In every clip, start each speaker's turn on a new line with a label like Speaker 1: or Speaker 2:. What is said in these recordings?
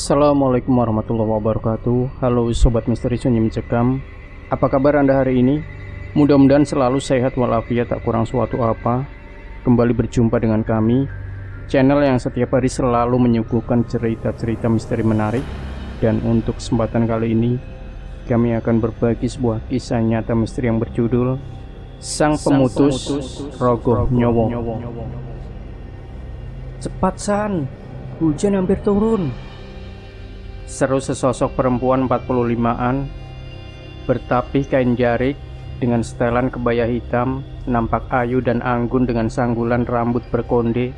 Speaker 1: Assalamualaikum warahmatullahi wabarakatuh. Halo Sobat Misteri Sunyi Mencekam. Apa kabar Anda hari ini? Mudah-mudahan selalu sehat walafiat, tak kurang suatu apa. Kembali berjumpa dengan kami, channel yang setiap hari selalu menyuguhkan cerita-cerita misteri menarik. Dan untuk kesempatan kali ini, kami akan berbagi sebuah kisah nyata misteri yang berjudul Sang Pemutus Rogoh Nyowo. "Cepat San, hujan hampir turun," seru sesosok perempuan 45-an bertapih kain jarik dengan setelan kebaya hitam, nampak ayu dan anggun dengan sanggulan rambut berkonde.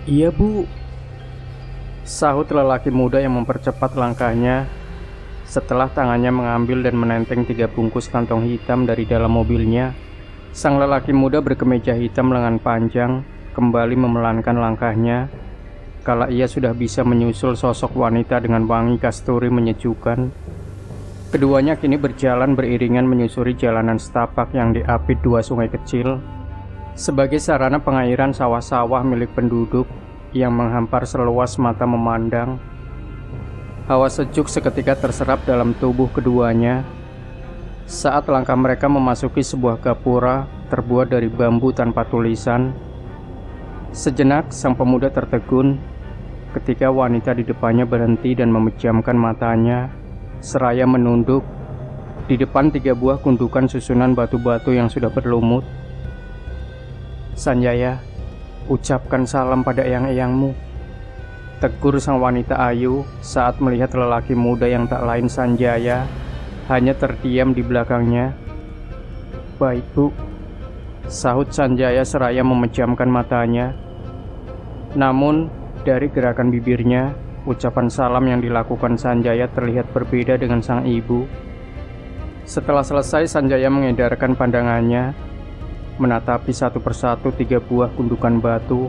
Speaker 1: "Iya Bu," sahut lelaki muda yang mempercepat langkahnya setelah tangannya mengambil dan menenteng 3 bungkus kantong hitam dari dalam mobilnya. Sang lelaki muda berkemeja hitam lengan panjang kembali memelankan langkahnya kala ia sudah bisa menyusul sosok wanita dengan wangi kasturi menyejukkan. Keduanya kini berjalan beriringan menyusuri jalanan setapak yang diapit 2 sungai kecil sebagai sarana pengairan sawah-sawah milik penduduk yang menghampar seluas mata memandang. Hawa sejuk seketika terserap dalam tubuh keduanya saat langkah mereka memasuki sebuah gapura terbuat dari bambu tanpa tulisan. Sejenak sang pemuda tertegun ketika wanita di depannya berhenti dan memejamkan matanya seraya menunduk di depan 3 buah gundukan susunan batu-batu yang sudah berlumut. "Sanjaya, ucapkan salam pada eyang-eyangmu," tegur sang wanita ayu saat melihat lelaki muda yang tak lain Sanjaya hanya terdiam di belakangnya. "Baik Bu," sahut Sanjaya seraya memejamkan matanya. Namun dari gerakan bibirnya, ucapan salam yang dilakukan Sanjaya terlihat berbeda dengan sang ibu. Setelah selesai, Sanjaya mengedarkan pandangannya menatapi satu persatu 3 buah gundukan batu,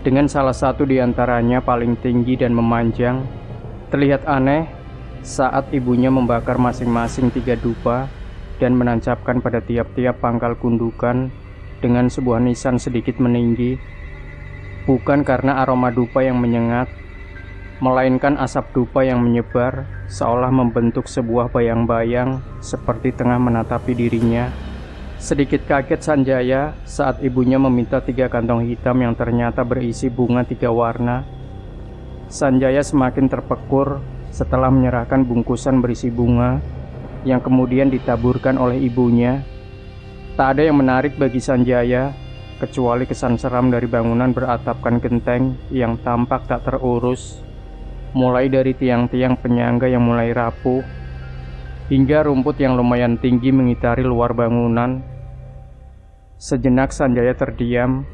Speaker 1: dengan salah satu diantaranya paling tinggi dan memanjang. Terlihat aneh saat ibunya membakar masing-masing 3 dupa dan menancapkan pada tiap-tiap pangkal gundukan dengan sebuah nisan sedikit meninggi. Bukan karena aroma dupa yang menyengat, melainkan asap dupa yang menyebar seolah membentuk sebuah bayang-bayang seperti tengah menatapi dirinya. Sedikit kaget Sanjaya saat ibunya meminta 3 kantong hitam yang ternyata berisi bunga 3 warna. Sanjaya semakin terpekur setelah menyerahkan bungkusan berisi bunga yang kemudian ditaburkan oleh ibunya. Tak ada yang menarik bagi Sanjaya kecuali kesan seram dari bangunan beratapkan genteng yang tampak tak terurus, mulai dari tiang-tiang penyangga yang mulai rapuh hingga rumput yang lumayan tinggi mengitari luar bangunan. Sejenak Sanjaya terdiam,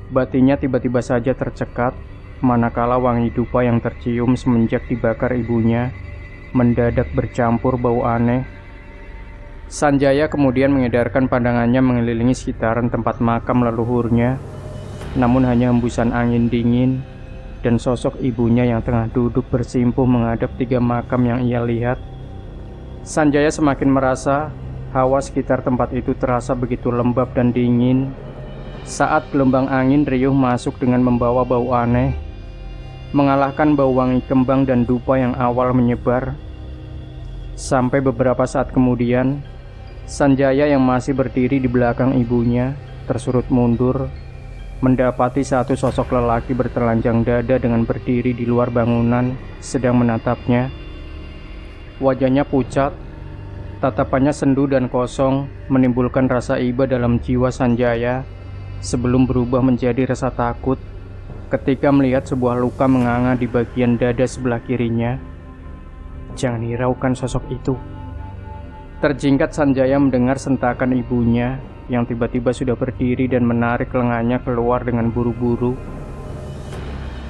Speaker 1: batinnya tiba-tiba saja tercekat manakala wangi dupa yang tercium semenjak dibakar ibunya mendadak bercampur bau aneh. Sanjaya kemudian mengedarkan pandangannya mengelilingi sekitaran tempat makam leluhurnya, namun hanya hembusan angin dingin dan sosok ibunya yang tengah duduk bersimpuh menghadap 3 makam yang ia lihat. Sanjaya semakin merasa hawa sekitar tempat itu terasa begitu lembab dan dingin saat gelombang angin riuh masuk dengan membawa bau aneh, mengalahkan bau wangi kembang dan dupa yang awal menyebar. Sampai beberapa saat kemudian, Sanjaya yang masih berdiri di belakang ibunya tersurut mundur, mendapati satu sosok lelaki bertelanjang dada dengan berdiri di luar bangunan sedang menatapnya. Wajahnya pucat, tatapannya sendu dan kosong, menimbulkan rasa iba dalam jiwa Sanjaya sebelum berubah menjadi rasa takut ketika melihat sebuah luka menganga di bagian dada sebelah kirinya. Jangan hiraukan sosok itu. Terjingkat Sanjaya mendengar sentakan ibunya yang tiba-tiba sudah berdiri dan menarik lengannya keluar dengan buru-buru.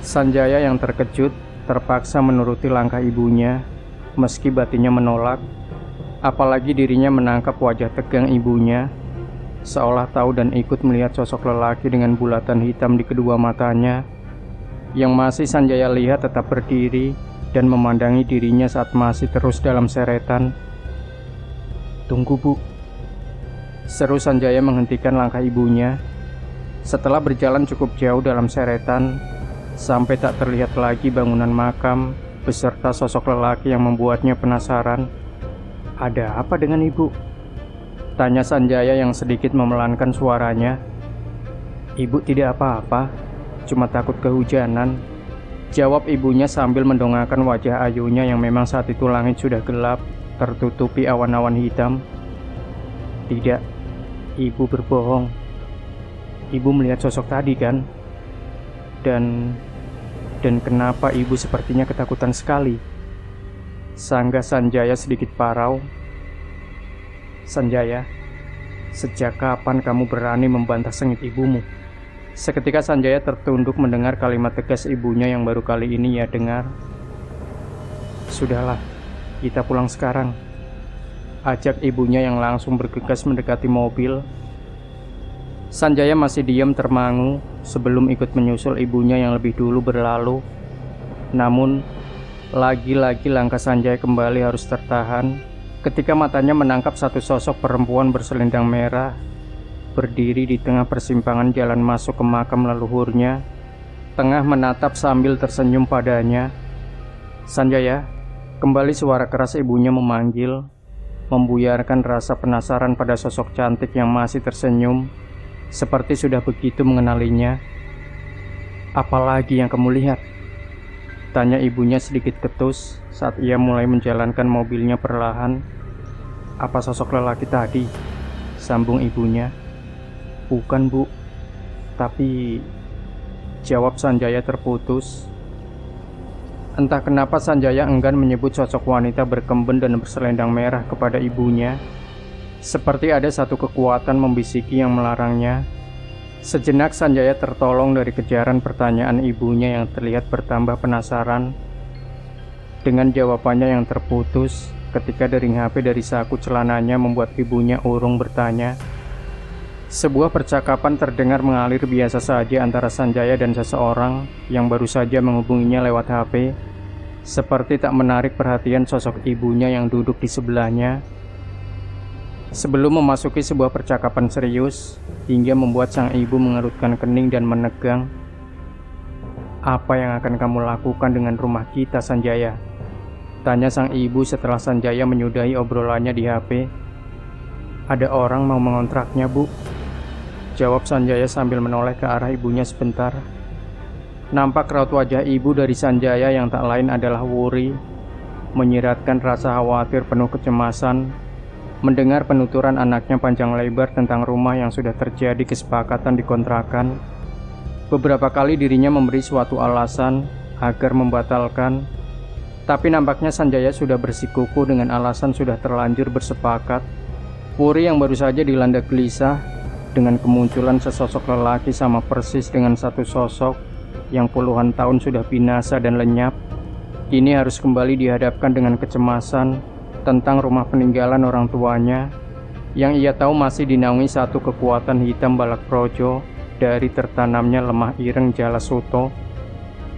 Speaker 1: Sanjaya yang terkejut terpaksa menuruti langkah ibunya meski batinnya menolak, apalagi dirinya menangkap wajah tegang ibunya seolah tahu dan ikut melihat sosok lelaki dengan bulatan hitam di kedua matanya yang masih Sanjaya lihat tetap berdiri dan memandangi dirinya saat masih terus dalam seretan. "Tunggu Bu," seru Sanjaya menghentikan langkah ibunya. Setelah berjalan cukup jauh dalam seretan sampai tak terlihat lagi bangunan makam beserta sosok lelaki yang membuatnya penasaran. "Ada apa dengan ibu?" tanya Sanjaya yang sedikit memelankan suaranya. "Ibu tidak apa-apa, cuma takut kehujanan," jawab ibunya sambil mendongakkan wajah ayunya yang memang saat itu langit sudah gelap, tertutupi awan-awan hitam. "Tidak, ibu berbohong. Ibu melihat sosok tadi kan? Dan kenapa ibu sepertinya ketakutan sekali?" sanggah Sanjaya sedikit parau. "Sanjaya, sejak kapan kamu berani membantah sengit ibumu?" Seketika Sanjaya tertunduk mendengar kalimat tegas ibunya yang baru kali ini ia dengar. "Sudahlah, kita pulang sekarang," ajak ibunya yang langsung bergegas mendekati mobil. Sanjaya masih diam termangu sebelum ikut menyusul ibunya yang lebih dulu berlalu. Namun, lagi-lagi langkah Sanjaya kembali harus tertahan ketika matanya menangkap satu sosok perempuan berselendang merah berdiri di tengah persimpangan jalan masuk ke makam leluhurnya, tengah menatap sambil tersenyum padanya. "Sanjaya," kembali suara keras ibunya memanggil, membuyarkan rasa penasaran pada sosok cantik yang masih tersenyum, seperti sudah begitu mengenalinya. "Apalagi yang kamu lihat?" tanya ibunya sedikit ketus saat ia mulai menjalankan mobilnya perlahan. "Apa sosok lelaki tadi?" sambung ibunya. "Bukan, Bu. Tapi..." jawab Sanjaya terputus. Entah kenapa Sanjaya enggan menyebut sosok wanita berkemben dan berselendang merah kepada ibunya. Seperti ada satu kekuatan membisiki yang melarangnya. Sejenak Sanjaya tertolong dari kejaran pertanyaan ibunya yang terlihat bertambah penasaran. Dengan jawabannya yang terputus ketika dering HP dari saku celananya membuat ibunya urung bertanya. Sebuah percakapan terdengar mengalir biasa saja antara Sanjaya dan seseorang yang baru saja menghubunginya lewat HP, seperti tak menarik perhatian sosok ibunya yang duduk di sebelahnya. Sebelum memasuki sebuah percakapan serius, hingga membuat sang ibu mengerutkan kening dan menegang. "Apa yang akan kamu lakukan dengan rumah kita, Sanjaya?" tanya sang ibu setelah Sanjaya menyudahi obrolannya di HP. "Ada orang mau mengontraknya, Bu," jawab Sanjaya sambil menoleh ke arah ibunya sebentar. Nampak raut wajah ibu dari Sanjaya yang tak lain adalah worry, menyiratkan rasa khawatir penuh kecemasan mendengar penuturan anaknya panjang lebar tentang rumah yang sudah terjadi kesepakatan di kontrakan. Beberapa kali dirinya memberi suatu alasan agar membatalkan, tapi nampaknya Sanjaya sudah bersikukuh dengan alasan sudah terlanjur bersepakat. Puri yang baru saja dilanda gelisah dengan kemunculan sesosok lelaki sama persis dengan satu sosok yang puluhan tahun sudah binasa dan lenyap, kini harus kembali dihadapkan dengan kecemasan tentang rumah peninggalan orang tuanya yang ia tahu masih dinaungi satu kekuatan hitam balak projo dari tertanamnya lemah ireng Jala Suto.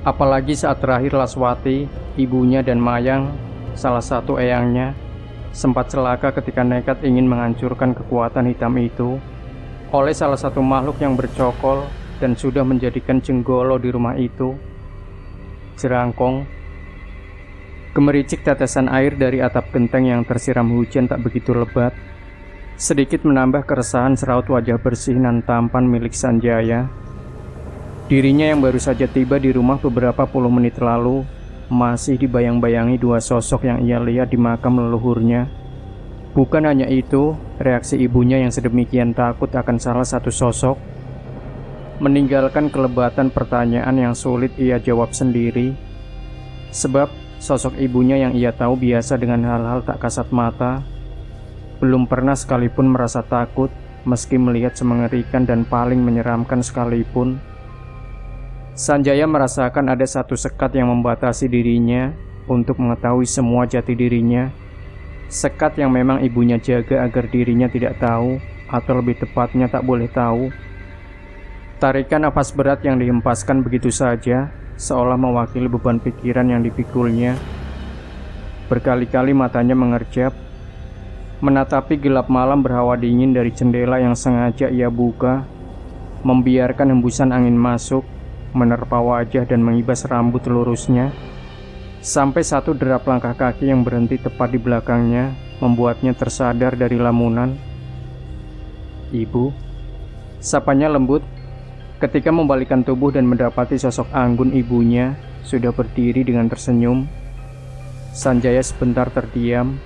Speaker 1: Apalagi saat terakhir Laswati, ibunya dan Mayang, salah satu eyangnya, sempat celaka ketika nekat ingin menghancurkan kekuatan hitam itu oleh salah satu makhluk yang bercokol dan sudah menjadikan jenggolo di rumah itu. Jerangkong. Gemericik tetesan air dari atap genteng yang tersiram hujan tak begitu lebat, sedikit menambah keresahan seraut wajah bersih dan tampan milik Sanjaya. Dirinya yang baru saja tiba di rumah beberapa puluh menit lalu masih dibayang-bayangi dua sosok yang ia lihat di makam leluhurnya. Bukan hanya itu, reaksi ibunya yang sedemikian takut akan salah satu sosok meninggalkan kelebatan pertanyaan yang sulit ia jawab sendiri. Sebab sosok ibunya yang ia tahu biasa dengan hal-hal tak kasat mata, belum pernah sekalipun merasa takut meski melihat semengerikan dan paling menyeramkan sekalipun. Sanjaya merasakan ada satu sekat yang membatasi dirinya untuk mengetahui semua jati dirinya. Sekat yang memang ibunya jaga agar dirinya tidak tahu, atau lebih tepatnya tak boleh tahu. Tarikan napas berat yang dihempaskan begitu saja, seolah mewakili beban pikiran yang dipikulnya. Berkali-kali matanya mengerjap, menatapi gelap malam berhawa dingin dari jendela yang sengaja ia buka, membiarkan hembusan angin masuk, menerpa wajah dan mengibas rambut lurusnya. Sampai satu derap langkah kaki yang berhenti tepat di belakangnya membuatnya tersadar dari lamunan. "Ibu," sapanya lembut ketika membalikkan tubuh dan mendapati sosok anggun ibunya sudah berdiri dengan tersenyum. Sanjaya sebentar terdiam.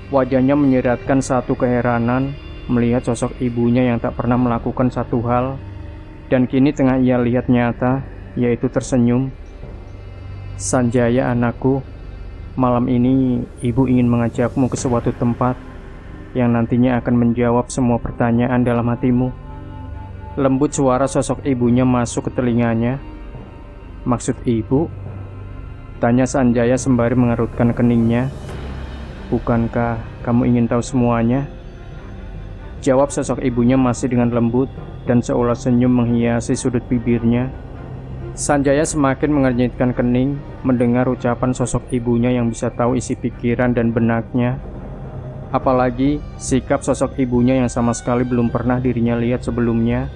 Speaker 1: Wajahnya menyiratkan satu keheranan melihat sosok ibunya yang tak pernah melakukan satu hal dan kini tengah ia lihat nyata, yaitu tersenyum. "Sanjaya anakku, malam ini ibu ingin mengajakmu ke suatu tempat yang nantinya akan menjawab semua pertanyaan dalam hatimu." Lembut suara sosok ibunya masuk ke telinganya. "Maksud ibu?" tanya Sanjaya sembari mengerutkan keningnya. "Bukankah kamu ingin tahu semuanya?" jawab sosok ibunya masih dengan lembut dan seolah senyum menghiasi sudut bibirnya. Sanjaya semakin mengernyitkan kening mendengar ucapan sosok ibunya yang bisa tahu isi pikiran dan benaknya. Apalagi sikap sosok ibunya yang sama sekali belum pernah dirinya lihat sebelumnya.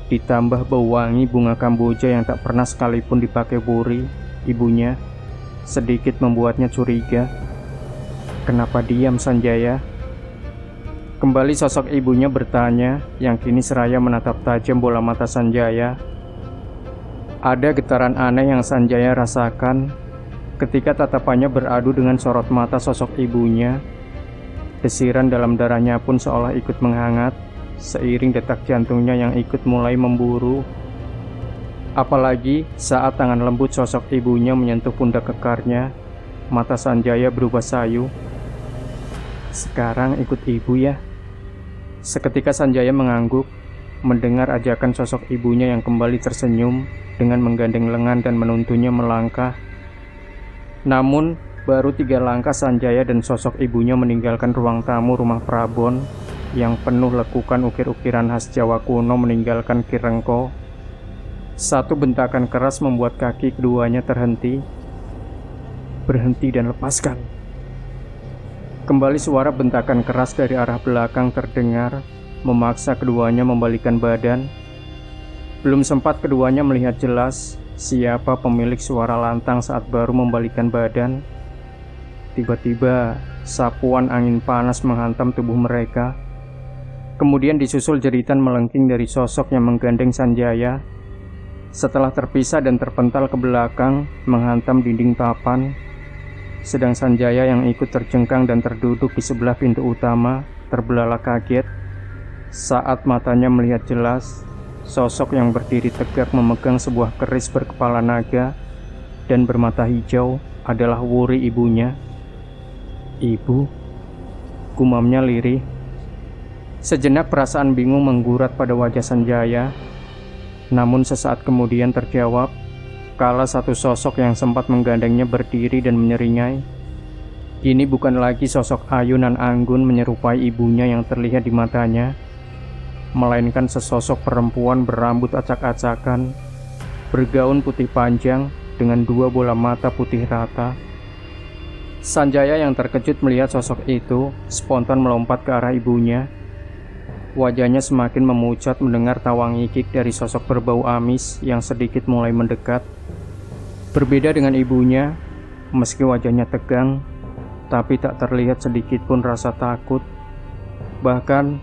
Speaker 1: Ditambah bau wangi bunga kamboja yang tak pernah sekalipun dipakai Wuri, ibunya, sedikit membuatnya curiga. "Kenapa diam, Sanjaya?" Kembali sosok ibunya bertanya, yang kini seraya menatap tajam bola mata Sanjaya. Ada getaran aneh yang Sanjaya rasakan ketika tatapannya beradu dengan sorot mata sosok ibunya. Desiran dalam darahnya pun seolah ikut menghangat, seiring detak jantungnya yang ikut mulai memburu. Apalagi saat tangan lembut sosok ibunya menyentuh pundak kekarnya, mata Sanjaya berubah sayu. "Sekarang ikut ibu ya." Seketika Sanjaya mengangguk mendengar ajakan sosok ibunya yang kembali tersenyum dengan menggandeng lengan dan menuntunnya melangkah. Namun baru 3 langkah Sanjaya dan sosok ibunya meninggalkan ruang tamu rumah Prabon yang penuh lekukan ukir-ukiran khas Jawa kuno meninggalkan Kirengko. Satu bentakan keras membuat kaki keduanya terhenti. "Berhenti dan lepaskan." Kembali suara bentakan keras dari arah belakang terdengar, memaksa keduanya membalikkan badan. Belum sempat keduanya melihat jelas siapa pemilik suara lantang saat baru membalikkan badan. Tiba-tiba sapuan angin panas menghantam tubuh mereka. Kemudian disusul jeritan melengking dari sosok yang menggandeng Sanjaya. Setelah terpisah dan terpental ke belakang, menghantam dinding papan. Sedang Sanjaya yang ikut terjengkang dan terduduk di sebelah pintu utama terbelalak kaget saat matanya melihat jelas sosok yang berdiri tegak memegang sebuah keris berkepala naga dan bermata hijau adalah Wuri ibunya. "Ibu," gumamnya lirih. Sejenak perasaan bingung menggurat pada wajah Sanjaya, namun sesaat kemudian terjawab kala satu sosok yang sempat menggandengnya berdiri dan menyeringai. Ini bukan lagi sosok ayu nan anggun menyerupai ibunya yang terlihat di matanya, melainkan sesosok perempuan berambut acak-acakan, bergaun putih panjang dengan 2 bola mata putih rata. Sanjaya yang terkejut melihat sosok itu spontan melompat ke arah ibunya. Wajahnya semakin memucat mendengar tawa ngikik dari sosok berbau amis yang sedikit mulai mendekat. Berbeda dengan ibunya, meski wajahnya tegang, tapi tak terlihat sedikit pun rasa takut. Bahkan,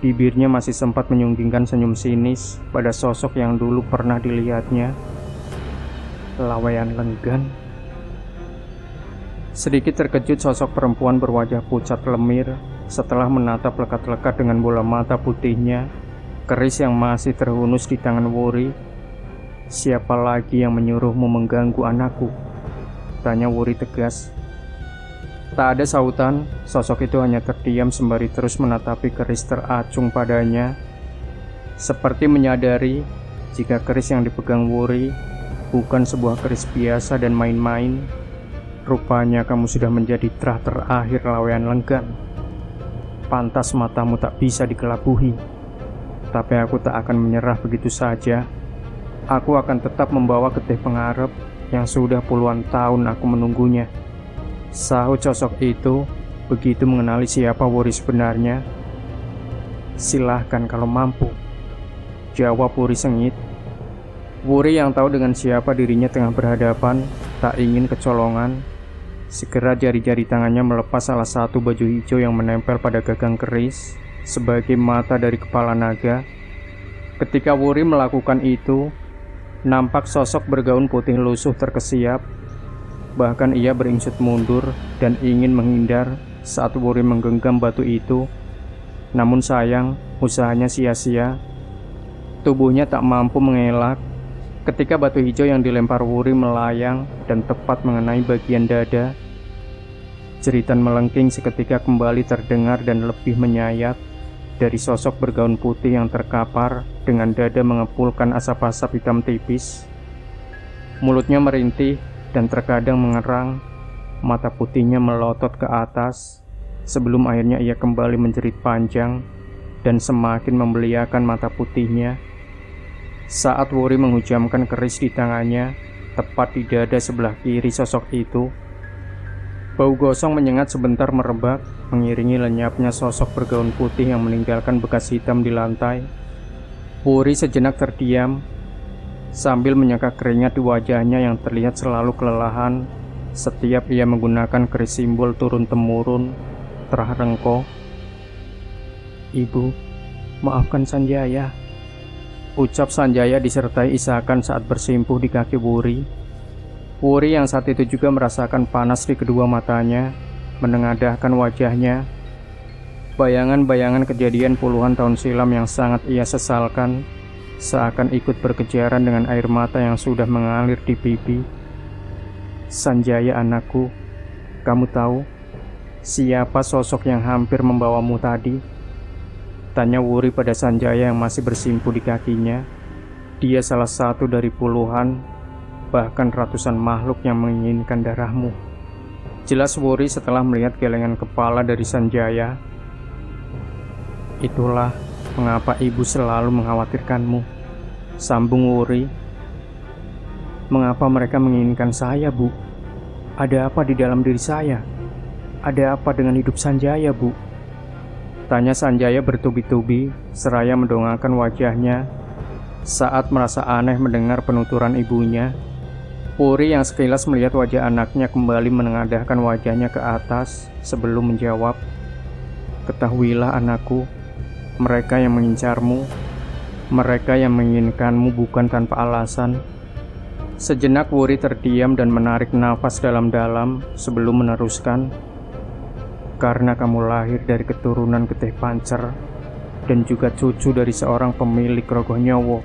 Speaker 1: bibirnya masih sempat menyunggingkan senyum sinis pada sosok yang dulu pernah dilihatnya. Lawaian Lenggan. Sedikit terkejut sosok perempuan berwajah pucat lemir setelah menatap lekat-lekat dengan bola mata putihnya, keris yang masih terhunus di tangan Wuri. "Siapa lagi yang menyuruhmu mengganggu anakku?" tanya Wuri tegas. Tak ada sautan, sosok itu hanya terdiam sembari terus menatapi keris teracung padanya, seperti menyadari jika keris yang dipegang Wuri bukan sebuah keris biasa dan main-main. "Rupanya kamu sudah menjadi terah terakhir Lawaian Lenggan. Pantas matamu tak bisa dikelabuhi. Tapi aku tak akan menyerah begitu saja. Aku akan tetap membawa getih pengarep yang sudah puluhan tahun aku menunggunya." Sahut sosok itu begitu mengenali siapa Wuri sebenarnya. "Silahkan kalau mampu," jawab Wuri sengit. Wuri yang tahu dengan siapa dirinya tengah berhadapan tak ingin kecolongan, segera jari-jari tangannya melepas salah satu baju hijau yang menempel pada gagang keris sebagai mata dari kepala naga. Ketika Wuri melakukan itu, nampak sosok bergaun putih lusuh terkesiap. Bahkan ia beringsut mundur dan ingin menghindar saat Wuri menggenggam batu itu. Namun sayang, usahanya sia-sia. Tubuhnya tak mampu mengelak ketika batu hijau yang dilempar Wuri melayang dan tepat mengenai bagian dada. Jeritan melengking seketika kembali terdengar dan lebih menyayat dari sosok bergaun putih yang terkapar dengan dada mengepulkan asap-asap hitam tipis. Mulutnya merintih dan terkadang mengerang, mata putihnya melotot ke atas sebelum akhirnya ia kembali menjerit panjang dan semakin membeliakan mata putihnya. Saat Wuri menghujamkan keris di tangannya tepat di dada sebelah kiri sosok itu, bau gosong menyengat sebentar merebak, mengiringi lenyapnya sosok bergaun putih yang meninggalkan bekas hitam di lantai. Wuri sejenak terdiam, sambil menyeka keringat di wajahnya yang terlihat selalu kelelahan setiap ia menggunakan keris simbol turun-temurun terah-rengko. "Ibu, maafkan Sanjaya," ucap Sanjaya disertai isakan saat bersimpuh di kaki Wuri. Wuri yang saat itu juga merasakan panas di kedua matanya, menengadahkan wajahnya. Bayangan-bayangan kejadian puluhan tahun silam yang sangat ia sesalkan seakan ikut berkejaran dengan air mata yang sudah mengalir di pipi. "Sanjaya anakku, kamu tahu siapa sosok yang hampir membawamu tadi?" tanya Wuri pada Sanjaya yang masih bersimpuh di kakinya. Dia salah satu dari puluhan, bahkan ratusan makhluk yang menginginkan darahmu. Jelas Wuri setelah melihat gelengan kepala dari Sanjaya. "Itulah mengapa ibu selalu mengkhawatirkanmu," sambung Wuri. "Mengapa mereka menginginkan saya, Bu? Ada apa di dalam diri saya? Ada apa dengan hidup Sanjaya, Bu?" tanya Sanjaya bertubi-tubi seraya mendongakkan wajahnya saat merasa aneh mendengar penuturan ibunya. Wuri yang sekilas melihat wajah anaknya kembali menengadahkan wajahnya ke atas sebelum menjawab, "Ketahuilah anakku, mereka yang mengincarmu, mereka yang menginginkanmu bukan tanpa alasan." Sejenak Wuri terdiam dan menarik nafas dalam-dalam sebelum meneruskan, "Karena kamu lahir dari keturunan Getih Pancer dan juga cucu dari seorang pemilik Rogoh Nyowo.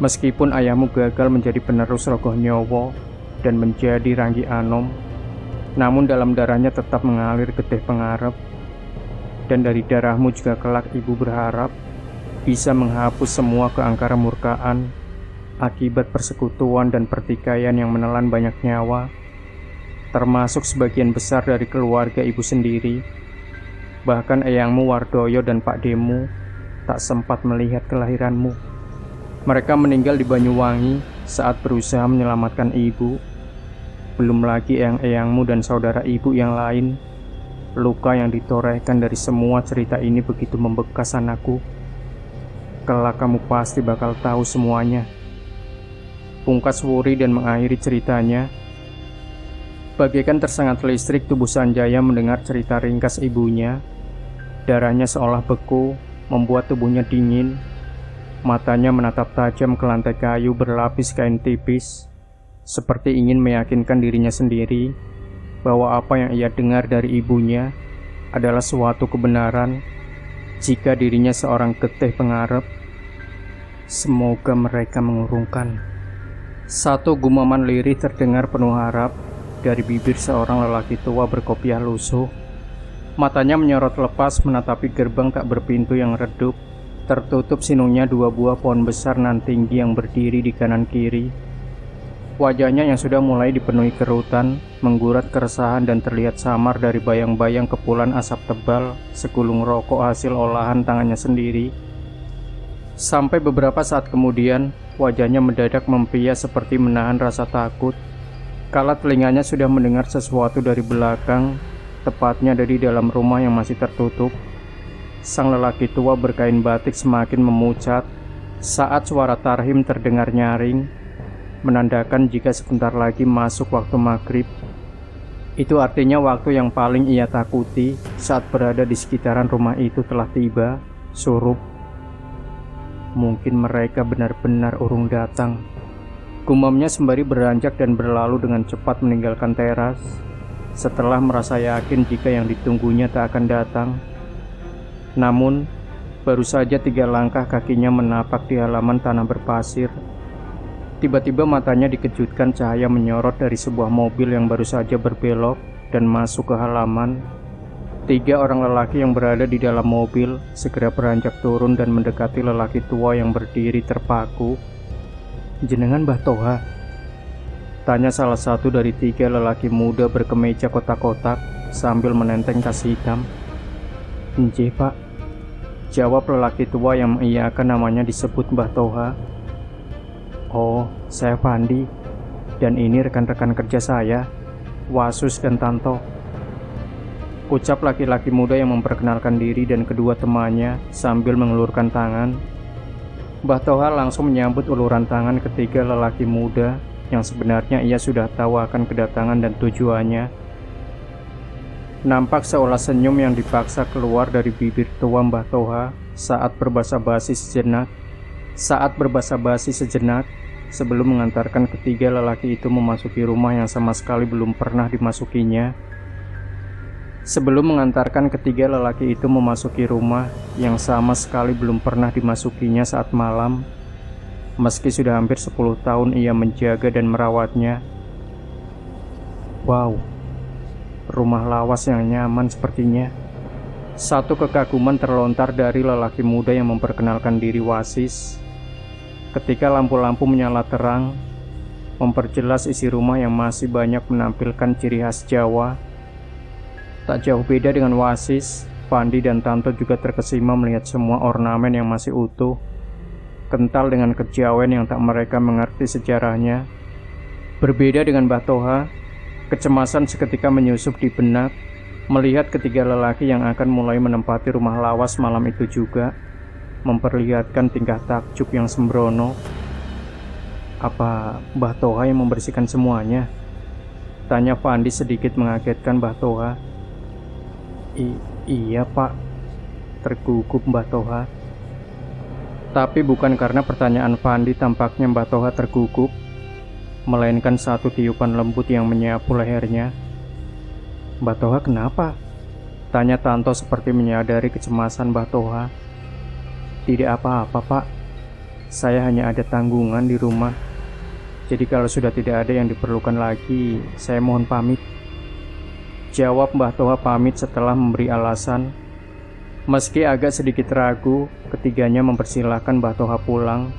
Speaker 1: Meskipun ayahmu gagal menjadi penerus Rogoh Nyowo dan menjadi Ranggi Anom, namun dalam darahnya tetap mengalir Getih Pengarep. Dan dari darahmu juga kelak ibu berharap bisa menghapus semua keangkara murkaan akibat persekutuan dan pertikaian yang menelan banyak nyawa, termasuk sebagian besar dari keluarga ibu sendiri. Bahkan eyangmu Wardoyo dan Pak Demu tak sempat melihat kelahiranmu. Mereka meninggal di Banyuwangi saat berusaha menyelamatkan ibu. Belum lagi eyang-eyangmu dan saudara ibu yang lain. Luka yang ditorehkan dari semua cerita ini begitu membekas anakku. Kelak kamu pasti bakal tahu semuanya," pungkas Wuri dan mengakhiri ceritanya. Bagaikan tersengat listrik, tubuh Sanjaya mendengar cerita ringkas ibunya. Darahnya seolah beku, membuat tubuhnya dingin. Matanya menatap tajam ke lantai kayu berlapis kain tipis, seperti ingin meyakinkan dirinya sendiri bahwa apa yang ia dengar dari ibunya adalah suatu kebenaran. Jika dirinya seorang Getih Pengarep, semoga mereka mengurungkan. Satu gumaman lirih terdengar penuh harap dari bibir seorang lelaki tua berkopiah lusuh. Matanya menyorot lepas menatapi gerbang tak berpintu yang redup. Tertutup sinungnya dua buah pohon besar nan tinggi yang berdiri di kanan kiri. Wajahnya yang sudah mulai dipenuhi kerutan menggurat keresahan dan terlihat samar dari bayang-bayang kepulan asap tebal segulung rokok hasil olahan tangannya sendiri. Sampai beberapa saat kemudian, wajahnya mendadak mempias seperti menahan rasa takut. Kala telinganya sudah mendengar sesuatu dari belakang, tepatnya dari dalam rumah yang masih tertutup. Sang lelaki tua berkain batik semakin memucat saat suara tarhim terdengar nyaring. menandakan jika sebentar lagi masuk waktu maghrib. Itu artinya waktu yang paling ia takuti saat berada di sekitaran rumah itu telah tiba, surup. Mungkin mereka benar-benar urung datang. Gumamnya sembari beranjak dan berlalu dengan cepat meninggalkan teras, setelah merasa yakin jika yang ditunggunya tak akan datang. Namun, baru saja 3 langkah kakinya menapak di halaman tanah berpasir. Tiba-tiba matanya dikejutkan cahaya menyorot dari sebuah mobil yang baru saja berbelok dan masuk ke halaman. 3 orang lelaki yang berada di dalam mobil segera beranjak turun dan mendekati lelaki tua yang berdiri terpaku. "Jenengan Mbah Toha?" tanya salah satu dari 3 lelaki muda berkemeja kotak-kotak sambil menenteng tas hitam. "Nggih Pak," jawab lelaki tua yang mengiyakan namanya disebut Mbah Toha. "Oh, saya Fandi, dan ini rekan-rekan kerja saya, Wasus dan Tanto," ucap laki-laki muda yang memperkenalkan diri dan kedua temannya sambil mengelurkan tangan. Mbah Toha langsung menyambut uluran tangan ketiga lelaki muda yang sebenarnya ia sudah tahu akan kedatangan dan tujuannya. Nampak seolah senyum yang dipaksa keluar dari bibir tua Mbah Toha saat berbasa-basi sejenak sebelum mengantarkan ketiga lelaki itu memasuki rumah yang sama sekali belum pernah dimasukinya. Sebelum mengantarkan ketiga lelaki itu memasuki rumah yang sama sekali belum pernah dimasukinya saat malam, meski sudah hampir 10 tahun ia menjaga dan merawatnya. Wow, rumah lawas yang nyaman sepertinya. Satu kekaguman terlontar dari lelaki muda yang memperkenalkan diri Wasis. Ketika lampu-lampu menyala terang, memperjelas isi rumah yang masih banyak menampilkan ciri khas Jawa. Tak jauh beda dengan Wasis, Fandi dan Tanto juga terkesima melihat semua ornamen yang masih utuh, kental dengan kejawen yang tak mereka mengerti sejarahnya. Berbeda dengan Mbah Toha, kecemasan seketika menyusup di benak melihat ketiga lelaki yang akan mulai menempati rumah lawas malam itu juga memperlihatkan tingkah takjub yang sembrono. "Apa Mbah Toha yang membersihkan semuanya?" tanya Fandi sedikit mengagetkan Mbah Toha. Iya Pak," tergugup Mbah Toha. Tapi bukan karena pertanyaan Fandi tampaknya Mbah Toha tergugup, melainkan satu tiupan lembut yang menyapu lehernya. "Mbah Toha kenapa?" tanya Tanto seperti menyadari kecemasan Mbah Toha. "Tidak apa-apa Pak, saya hanya ada tanggungan di rumah. Jadi kalau sudah tidak ada yang diperlukan lagi, saya mohon pamit," jawab Mbah Toha pamit setelah memberi alasan. Meski agak sedikit ragu, ketiganya mempersilahkan Mbah Toha pulang.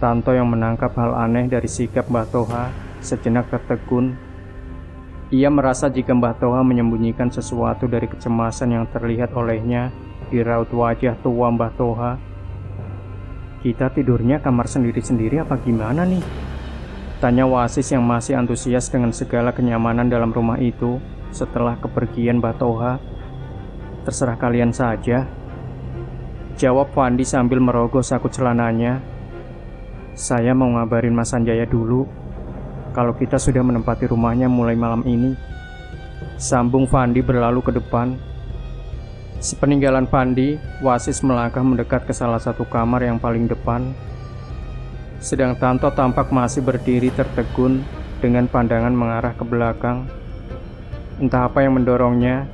Speaker 1: Tanto yang menangkap hal aneh dari sikap Mbah Toha sejenak tertegun. Ia merasa jika Mbah Toha menyembunyikan sesuatu dari kecemasan yang terlihat olehnya di raut wajah tua Mbah Toha. "Kita tidurnya kamar sendiri-sendiri apa gimana nih?" tanya Wasis yang masih antusias dengan segala kenyamanan dalam rumah itu setelah kepergian Mbah Toha. "Terserah kalian saja," jawab Fandi sambil merogoh saku celananya. "Saya mau ngabarin Mas Sanjaya dulu kalau kita sudah menempati rumahnya mulai malam ini," sambung Fandi berlalu ke depan. Sepeninggalan Fandi, Wasis melangkah mendekat ke salah satu kamar yang paling depan. Sedang Tanto tampak masih berdiri tertegun dengan pandangan mengarah ke belakang. Entah apa yang mendorongnya,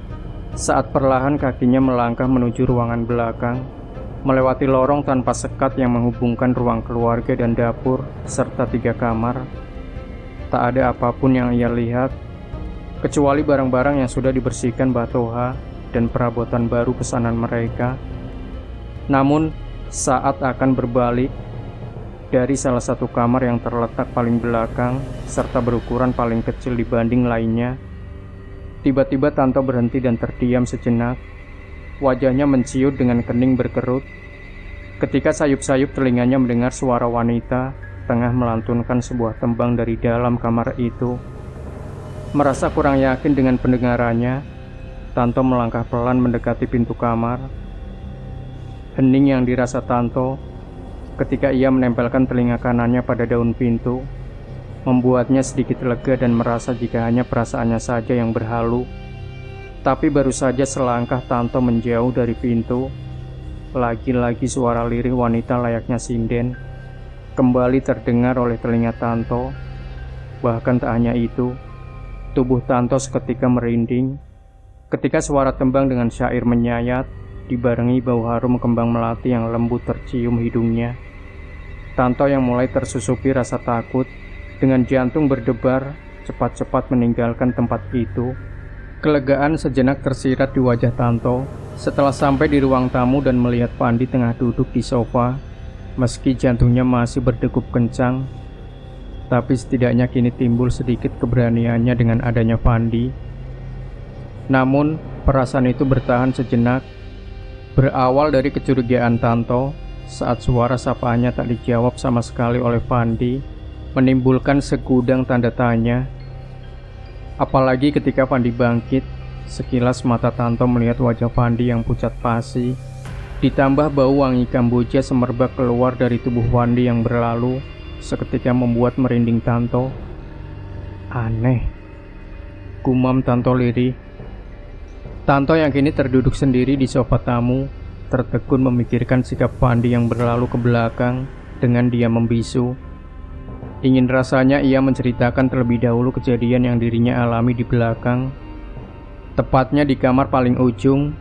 Speaker 1: saat perlahan kakinya melangkah menuju ruangan belakang, melewati lorong tanpa sekat yang menghubungkan ruang keluarga dan dapur, serta 3 kamar. Tak ada apapun yang ia lihat, kecuali barang-barang yang sudah dibersihkan Mbah Toha dan perabotan baru pesanan mereka. Namun, saat akan berbalik, dari salah satu kamar yang terletak paling belakang serta berukuran paling kecil dibanding lainnya, tiba-tiba Tanto berhenti dan terdiam sejenak. Wajahnya menciut dengan kening berkerut ketika sayup-sayup telinganya mendengar suara wanita tengah melantunkan sebuah tembang dari dalam kamar itu. Merasa kurang yakin dengan pendengarannya, Tanto melangkah pelan mendekati pintu kamar. Hening yang dirasa Tanto ketika ia menempelkan telinga kanannya pada daun pintu, membuatnya sedikit lega dan merasa jika hanya perasaannya saja yang berhalu. Tapi baru saja selangkah Tanto menjauh dari pintu, lagi-lagi suara lirih wanita layaknya sinden kembali terdengar oleh telinga Tanto. Bahkan tak hanya itu, tubuh Tanto seketika merinding ketika suara tembang dengan syair menyayat dibarengi bau harum kembang melati yang lembut tercium hidungnya. Tanto yang mulai tersusupi rasa takut dengan jantung berdebar cepat-cepat meninggalkan tempat itu. Kelegaan sejenak tersirat di wajah Tanto setelah sampai di ruang tamu dan melihat Pandi tengah duduk di sofa. Meski jantungnya masih berdegup kencang, tapi setidaknya kini timbul sedikit keberaniannya dengan adanya Pandi. Namun, perasaan itu bertahan sejenak, berawal dari kecurigaan Tanto saat suara sapaannya tak dijawab sama sekali oleh Pandi, menimbulkan segudang tanda tanya. Apalagi ketika Pandi bangkit, sekilas mata Tanto melihat wajah Pandi yang pucat pasi, ditambah bau wangi kamboja semerbak keluar dari tubuh Pandi yang berlalu, seketika membuat merinding Tanto. Aneh, gumam Tanto lirih. Tanto yang kini terduduk sendiri di sofa tamu, tertegun memikirkan sikap Pandi yang berlalu ke belakang dengan diam membisu. Ingin rasanya ia menceritakan terlebih dahulu kejadian yang dirinya alami di belakang, tepatnya di kamar paling ujung,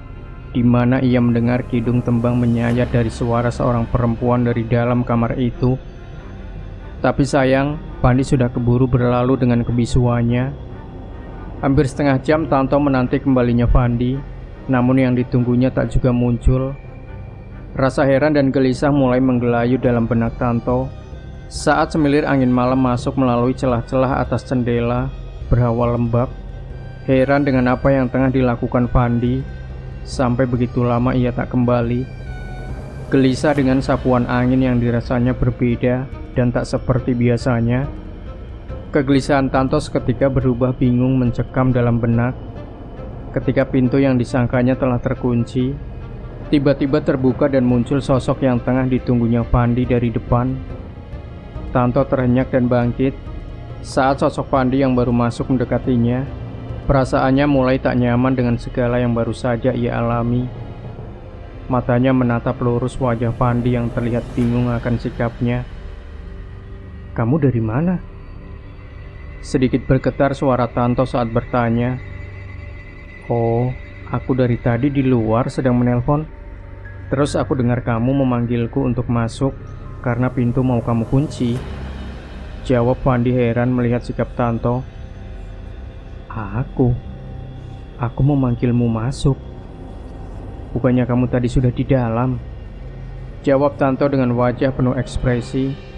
Speaker 1: di mana ia mendengar kidung tembang menyayat dari suara seorang perempuan dari dalam kamar itu. Tapi sayang, Pandi sudah keburu berlalu dengan kebisuannya. Hampir setengah jam Tanto menanti kembalinya Pandi, namun yang ditunggunya tak juga muncul. Rasa heran dan gelisah mulai menggelayut dalam benak Tanto saat semilir angin malam masuk melalui celah-celah atas jendela berhawa lembab. Heran dengan apa yang tengah dilakukan Pandi, sampai begitu lama ia tak kembali. Gelisah dengan sapuan angin yang dirasanya berbeda dan tak seperti biasanya. Kegelisahan Tanto seketika berubah bingung mencekam dalam benak. Ketika pintu yang disangkanya telah terkunci, tiba-tiba terbuka dan muncul sosok yang tengah ditunggunya Pandi dari depan. Tanto terhenyak dan bangkit. Saat sosok Pandi yang baru masuk mendekatinya, perasaannya mulai tak nyaman dengan segala yang baru saja ia alami. Matanya menatap lurus wajah Pandi yang terlihat bingung akan sikapnya. "Kamu dari mana?" Sedikit bergetar suara Tanto saat bertanya. "Oh, aku dari tadi di luar sedang menelpon. Terus aku dengar kamu memanggilku untuk masuk karena pintu mau kamu kunci," jawab Pandi heran melihat sikap Tanto. Aku memanggilmu masuk. Bukannya kamu tadi sudah di dalam?" jawab Tanto dengan wajah penuh ekspresi.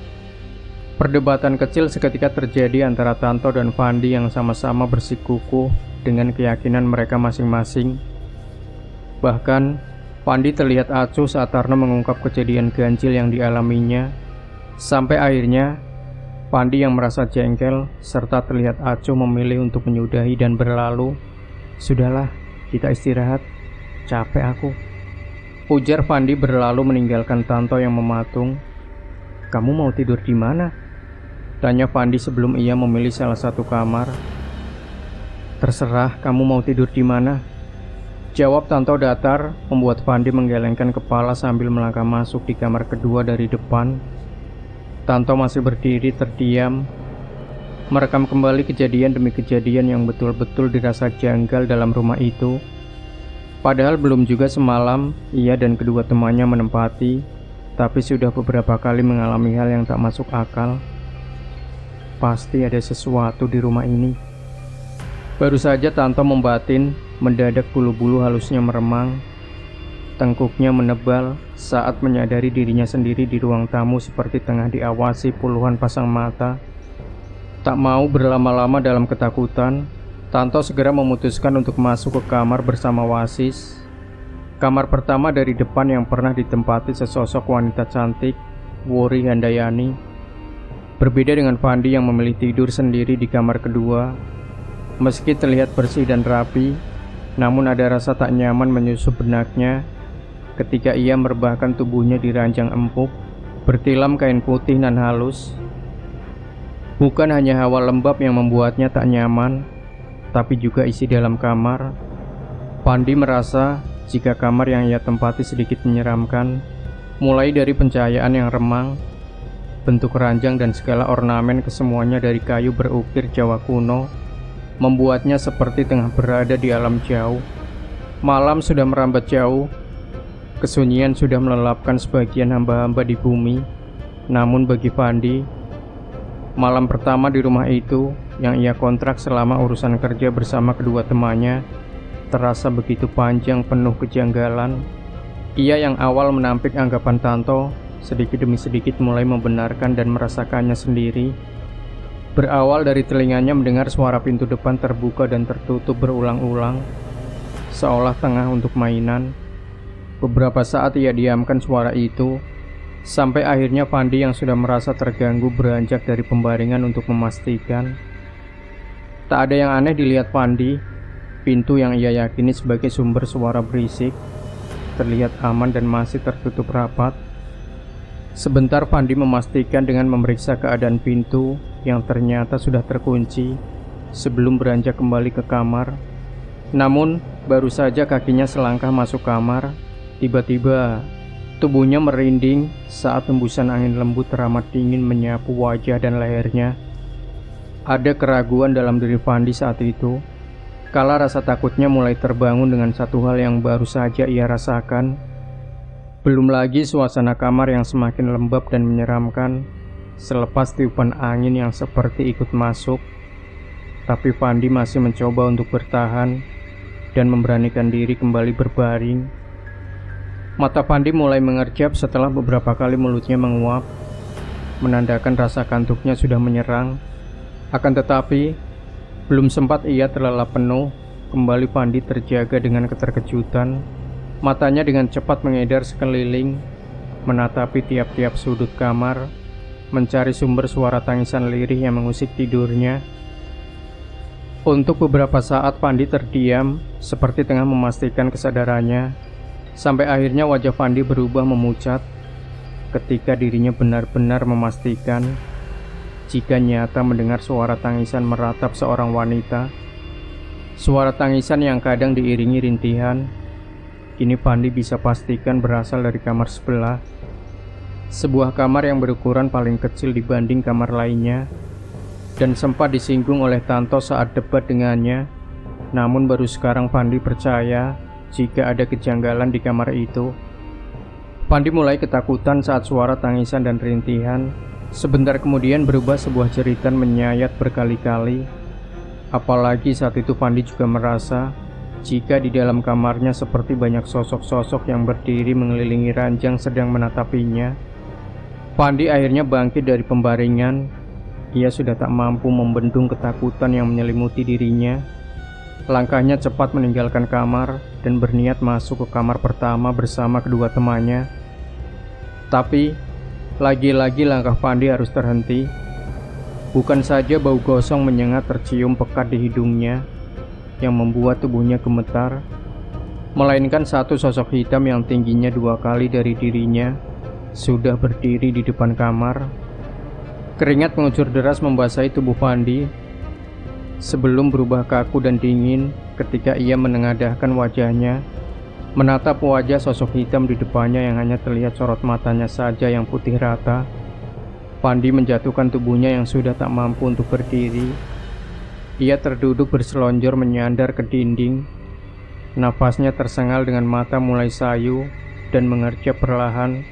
Speaker 1: Perdebatan kecil seketika terjadi antara Tanto dan Pandi yang sama-sama bersikukuh dengan keyakinan mereka masing-masing. Bahkan Pandi terlihat acuh saat Tarno mengungkap kejadian ganjil yang dialaminya. Sampai akhirnya Pandi yang merasa jengkel serta terlihat acuh memilih untuk menyudahi dan berlalu. "Sudahlah, kita istirahat. Capek aku," ujar Pandi berlalu meninggalkan Tanto yang mematung. "Kamu mau tidur di mana?" tanya Pandi sebelum ia memilih salah satu kamar. "Terserah kamu mau tidur di mana," jawab Tanto datar, membuat Pandi menggelengkan kepala sambil melangkah masuk di kamar kedua dari depan. Tanto masih berdiri terdiam, merekam kembali kejadian demi kejadian yang betul-betul dirasa janggal dalam rumah itu. Padahal belum juga semalam ia dan kedua temannya menempati, tapi sudah beberapa kali mengalami hal yang tak masuk akal. Pasti ada sesuatu di rumah ini. Baru saja Tanto membatin, mendadak bulu-bulu halusnya meremang. Tengkuknya menebal saat menyadari dirinya sendiri di ruang tamu seperti tengah diawasi puluhan pasang mata. Tak mau berlama-lama dalam ketakutan, Tanto segera memutuskan untuk masuk ke kamar bersama Wasis. Kamar pertama dari depan yang pernah ditempati sesosok wanita cantik, Wuri Handayani. Berbeda dengan Pandi yang memilih tidur sendiri di kamar kedua. Meski terlihat bersih dan rapi, namun ada rasa tak nyaman menyusup benaknya ketika ia merebahkan tubuhnya di ranjang empuk bertilam kain putih nan halus. Bukan hanya hawa lembab yang membuatnya tak nyaman, tapi juga isi dalam kamar. Pandi merasa jika kamar yang ia tempati sedikit menyeramkan, mulai dari pencahayaan yang remang, bentuk ranjang dan segala ornamen kesemuanya dari kayu berukir Jawa kuno, membuatnya seperti tengah berada di alam jauh. Malam sudah merambat jauh, kesunyian sudah melelapkan sebagian hamba-hamba di bumi. Namun bagi Pandi, malam pertama di rumah itu yang ia kontrak selama urusan kerja bersama kedua temannya terasa begitu panjang, penuh kejanggalan. Ia yang awal menampik anggapan Tanto sedikit demi sedikit mulai membenarkan dan merasakannya sendiri. Berawal dari telinganya mendengar suara pintu depan terbuka dan tertutup berulang-ulang, seolah tengah untuk mainan. Beberapa saat ia diamkan suara itu, sampai akhirnya Pandi yang sudah merasa terganggu beranjak dari pembaringan untuk memastikan. Tak ada yang aneh dilihat Pandi. Pintu yang ia yakini sebagai sumber suara berisik terlihat aman dan masih tertutup rapat. Sebentar Pandi memastikan dengan memeriksa keadaan pintu yang ternyata sudah terkunci sebelum beranjak kembali ke kamar. Namun baru saja kakinya selangkah masuk kamar, tiba-tiba tubuhnya merinding saat hembusan angin lembut teramat dingin menyapu wajah dan lehernya. Ada keraguan dalam diri Pandi saat itu, kala rasa takutnya mulai terbangun dengan satu hal yang baru saja ia rasakan. Belum lagi suasana kamar yang semakin lembab dan menyeramkan selepas tiupan angin yang seperti ikut masuk. Tapi Pandi masih mencoba untuk bertahan dan memberanikan diri kembali berbaring. Mata Pandi mulai mengerjap setelah beberapa kali mulutnya menguap, menandakan rasa kantuknya sudah menyerang. Akan tetapi belum sempat ia terlelap penuh, kembali Pandi terjaga dengan keterkejutan. Matanya dengan cepat mengedar sekeliling, menatapi tiap-tiap sudut kamar, mencari sumber suara tangisan lirih yang mengusik tidurnya. Untuk beberapa saat Pandi terdiam, seperti tengah memastikan kesadarannya, sampai akhirnya wajah Pandi berubah memucat ketika dirinya benar-benar memastikan jika nyata mendengar suara tangisan meratap seorang wanita. Suara tangisan yang kadang diiringi rintihan. Kini Pandi bisa pastikan berasal dari kamar sebelah, sebuah kamar yang berukuran paling kecil dibanding kamar lainnya, dan sempat disinggung oleh Tanto saat debat dengannya. Namun baru sekarang Pandi percaya jika ada kejanggalan di kamar itu. Pandi mulai ketakutan saat suara tangisan dan rintihan sebentar kemudian berubah sebuah jeritan menyayat berkali-kali. Apalagi saat itu Pandi juga merasa jika di dalam kamarnya seperti banyak sosok-sosok yang berdiri mengelilingi ranjang sedang menatapinya. Pandi akhirnya bangkit dari pembaringan. Ia sudah tak mampu membendung ketakutan yang menyelimuti dirinya. Langkahnya cepat meninggalkan kamar dan berniat masuk ke kamar pertama bersama kedua temannya. Tapi lagi-lagi langkah Pandi harus terhenti. Bukan saja bau gosong menyengat tercium pekat di hidungnya yang membuat tubuhnya gemetar, melainkan satu sosok hitam yang tingginya 2 kali dari dirinya sudah berdiri di depan kamar. Keringat mengucur deras membasahi tubuh Pandi sebelum berubah kaku dan dingin ketika ia menengadahkan wajahnya menatap wajah sosok hitam di depannya yang hanya terlihat sorot matanya saja yang putih rata. Pandi menjatuhkan tubuhnya yang sudah tak mampu untuk berdiri. Ia terduduk berselonjor menyandar ke dinding. Nafasnya tersengal dengan mata mulai sayu dan mengerjap perlahan